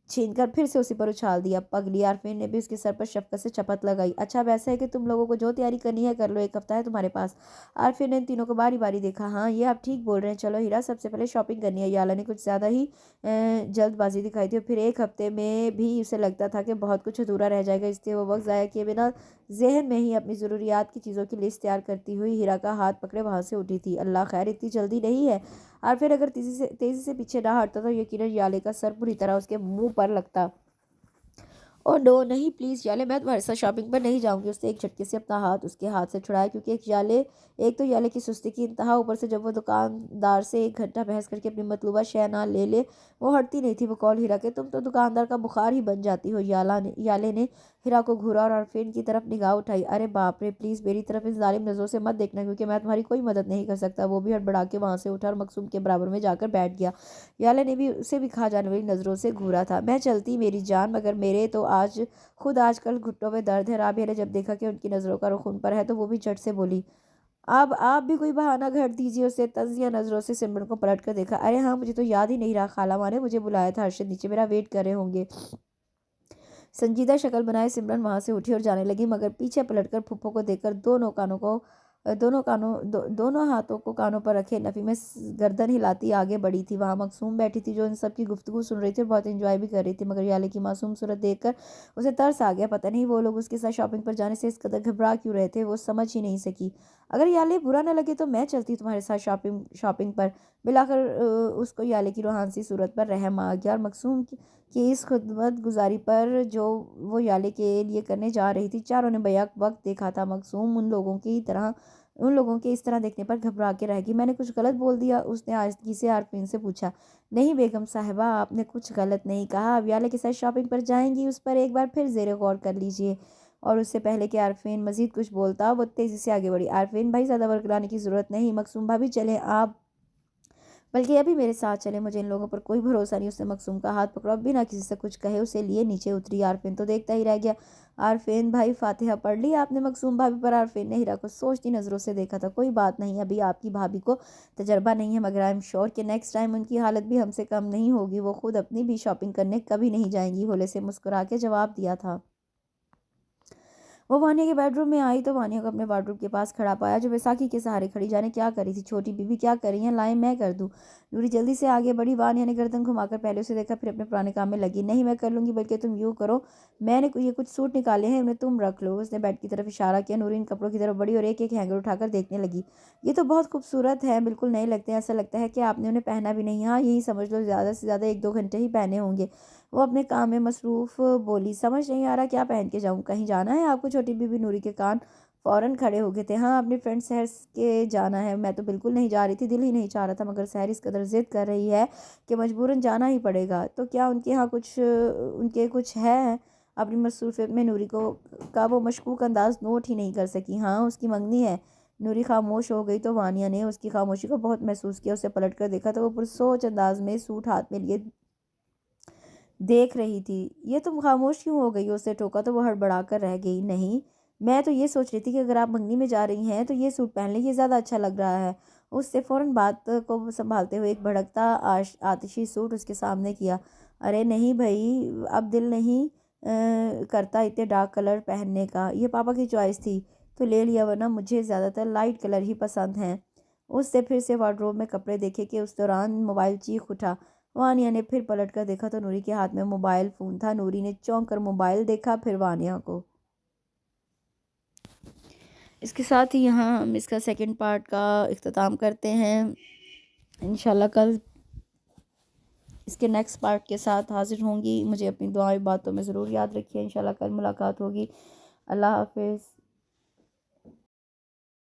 چھین کر پھر سے اسی پر اچھال دیا۔ پگلی، عارفین نے بھی اس کے سر پر شفقت سے چپت لگائی۔ اچھا ویسا ہے کہ تم لوگوں کو جو تیاری کرنی ہے کر لو، ایک ہفتہ ہے تمہارے پاس۔ عارفین نے ان تینوں کو باری باری دیکھا۔ ہاں، یہ آپ ٹھیک بول رہے ہیں، چلو ہیرا، سب سے پہلے شاپنگ کرنی ہے۔ یالا نے کچھ زیادہ ہی جلد بازی دکھائی تھی، اور پھر ایک ہفتے میں بھی اسے لگتا تھا کہ بہت کچھ ادھورا رہ جائے گا، اس لیے وہ وقت ضائع کیے بنا ذہن میں ہی اپنی ضروریات کی چیزوں کی لسٹ تیار کرتی ہوئی ہیرا کا ہاتھ پکڑے وہاں سے اٹھی تھی۔ اللہ خیر، اتنی جلدی نہیں ہے۔ عارفین اگر تیزی سے پیچھے نہ ہٹتا تو یقیناً یالے کا سر بری طرح اس کے منہ پر لگتا۔ او نو، نہیں پلیز یالے، میں تمہارے ساتھ شاپنگ پر نہیں جاؤں گی۔ اس نے ایک جھٹکے سے اپنا ہاتھ اس کے ہاتھ سے چھڑایا، کیونکہ ایک تو یالے کی سستی کی انتہا، اوپر سے جب وہ دکاندار سے 1 گھنٹہ بحث کر کے اپنی مطلوبہ شے نہ لے وہ ہٹتی نہیں تھی۔ وہ کال ہیرا کہ تم تو دکاندار کا بخار ہی بن جاتی ہو۔ یالے نے ہیرا کو گھورا اور عارفین کی طرف نگاہ اٹھائی۔ ارے باپ رے، پلیز میری طرف ان ظالم نظروں سے مت دیکھنا، کیونکہ میں تمہاری کوئی مدد نہیں کر سکتا۔ وہ بھی ہڑبڑا کے وہاں سے اٹھا اور مقصوم کے برابر میں جا کر بیٹھ گیا۔ یالے نے بھی اسے بھی کھا جانے والی نظروں سے گھورا تھا۔ میں چلتی میری جان، مگر میرے تو آج کل گھٹنوں میں درد ہے۔ رابعہ نے جب دیکھا کہ ان کی نظروں کا رخ ان پر ہے تو وہ بھی جھٹ سے بولی، اب آپ بھی کوئی بہانہ گھڑ دیجیے۔ اسے تنزیہ نظروں سے سمرن کو پلٹ کر دیکھا۔ ارے ہاں، مجھے تو یاد ہی نہیں رہا، خالہ ماں نے مجھے بلایا تھا، ارشد نیچے میرا ویٹ کر رہے ہوں گے۔ سنجیدہ شکل بنائے سمرن وہاں سے اٹھی اور جانے لگی، مگر پیچھے پلٹ کر پھپھو کو دیکھ کر دونوں ہاتھوں کو کانوں پر رکھے نفی میں گردن ہلاتی آگے بڑھی تھی۔ وہاں مقصوم بیٹھی تھی، جو ان سب کی گفتگو سن رہی تھی اور بہت انجوائے بھی کر رہی تھی، مگر یالے کی معصوم صورت دیکھ کر اسے ترس آ گیا۔ پتہ نہیں وہ لوگ اس کے ساتھ شاپنگ پر جانے سے اس قدر گھبرا کیوں رہے تھے، وہ سمجھ ہی نہیں سکی۔ اگر یالے برا نہ لگے تو میں چلتی تمہارے ساتھ شاپنگ پر۔ بالآخر اس کو یالے کی روحان سی صورت پر رحم آ گیا، اور مقصوم کی اس خدمت گزاری پر جو وہ یالے کے لیے کرنے جا رہی تھی۔ چاروں نے بیک وقت دیکھا تھا۔ مقصوم ان لوگوں کے اس طرح دیکھنے پر گھبرا کے رہ گئی۔ میں نے کچھ غلط بول دیا؟ اس نے آہستگی سے عارفین سے پوچھا۔ نہیں بیگم صاحبہ، آپ نے کچھ غلط نہیں کہا۔ اب یالے کے ساتھ شاپنگ پر جائیں گی، اس پر ایک بار پھر زیر غور کر لیجئے۔ اور اس سے پہلے کہ عارفین مزید کچھ بولتا، وہ تیزی سے آگے بڑھی۔ عارفین بھائی، زیادہ ورگلانے کی ضرورت نہیں، مقصوم بھابھی چلیں آپ، بلکہ ابھی میرے ساتھ چلیں، مجھے ان لوگوں پر کوئی بھروسہ نہیں۔ اس نے مقصوم کا ہاتھ پکڑا اور بنا کسی سے کچھ کہے اسے لیے نیچے اتری۔ عارفین تو دیکھتا ہی رہ گیا۔ عارفین بھائی، فاتحہ پڑھ لی آپ نے مقصوم بھابھی پر؟ عارفین نے ہیرا کو سوچتی نظروں سے دیکھا تھا۔ کوئی بات نہیں، ابھی آپ کی بھابھی کو تجربہ نہیں ہے، مگر آئی شور کہ نیکسٹ ٹائم ان کی حالت بھی ہم سے کم نہیں ہوگی۔ وہ خود اپنی بھی شاپنگ کرنے کبھی نہیں جائیں گی، ہولے سے مسکرا کے جواب دیا تھا۔ وہ وانیہ کے بیڈ روم میں آئی تو وانیہ کو اپنے وارڈروب کے پاس کھڑا پایا، جو بیساکھی کے سہارے کھڑی جانے کیا کر رہی تھی۔ چھوٹی بیوی کیا کر رہی ہیں؟ لائیں میں کر دوں؟ نوری جلدی سے آگے بڑھی۔ وانیہ نے گردن گھما کر پہلے اسے دیکھا، پھر اپنے پرانے کام میں لگی۔ نہیں میں کر لوں گی، بلکہ تم یوں کرو، میں نے یہ کچھ سوٹ نکالے ہیں، انہیں تم رکھ لو۔ اس نے بیڈ کی طرف اشارہ کیا۔ نوری ان کپڑوں کی طرف بڑھی اور ایک ایک ہینگر اٹھا کر دیکھنے لگی۔ یہ تو بہت خوبصورت ہیں، بالکل نئے لگتے ہیں، ایسا لگتا ہے کہ آپ نے انہیں پہنا بھی نہیں۔ ہاں، یہی سمجھ لو، زیادہ سے زیادہ 1-2 گھنٹے ہی پہنے ہوں گے۔ وہ اپنے کام میں مصروف بولی، سمجھ نہیں آ رہا کیا پہن کے جاؤں، کہیں جانا ہے آپ کو؟ چھوٹی بی بی نوری کے کان فوراً کھڑے ہو گئے تھے۔ ہاں اپنی فرینڈ سحر کے جانا ہے، میں تو بالکل نہیں جا رہی تھی، دل ہی نہیں چاہ رہا تھا، مگر سحر اس قدر ضد کر رہی ہے کہ مجبوراً جانا ہی پڑے گا۔ تو کیا ان کے ہاں ان کے کچھ ہے؟ اپنی مصروفیت میں نوری کا وہ مشکوک انداز نوٹ ہی نہیں کر سکی۔ ہاں اس کی منگنی ہے۔ نوری خاموش ہو گئی تو وانیہ نے اس کی خاموشی کو بہت محسوس کیا۔ اسے پلٹ کر دیکھا تو وہ پرسوچ انداز میں سوٹ ہاتھ میں لیے دیکھ رہی تھی۔ یہ تم خاموش کیوں ہو گئی؟ اسے ٹوکا تو وہ ہڑبڑا کر رہ گئی۔ نہیں، میں تو یہ سوچ رہی تھی کہ اگر آپ منگنی میں جا رہی ہیں تو یہ سوٹ پہن لیں، یہ زیادہ اچھا لگ رہا ہے۔ اس سے فوراً بات کو سنبھالتے ہوئے ایک بھڑکتا آتشی سوٹ اس کے سامنے کیا۔ ارے نہیں بھائی، اب دل نہیں کرتا اتنے ڈارک کلر پہننے کا، یہ پاپا کی چوائس تھی تو لے لیا، ورنہ مجھے زیادہ تر لائٹ کلر ہی پسند ہیں۔ اس سے پھر سے وارڈروب میں کپڑے دیکھے کہ اس دوران موبائل چیخ اٹھا۔ وانیہ نے پھر پلٹ کر دیکھا تو نوری کے ہاتھ میں موبائل فون تھا۔ نوری نے چونک کر موبائل دیکھا، پھر وانیہ کو۔ اس کے ساتھ ہی یہاں ہم اس کا سیکنڈ پارٹ کا اختتام کرتے ہیں۔ انشاءاللہ کل اس کے نیکسٹ پارٹ کے ساتھ حاضر ہوں گی۔ مجھے اپنی دعائیں باتوں میں ضرور یاد رکھیے۔ انشاءاللہ کل ملاقات ہوگی۔ اللہ حافظ۔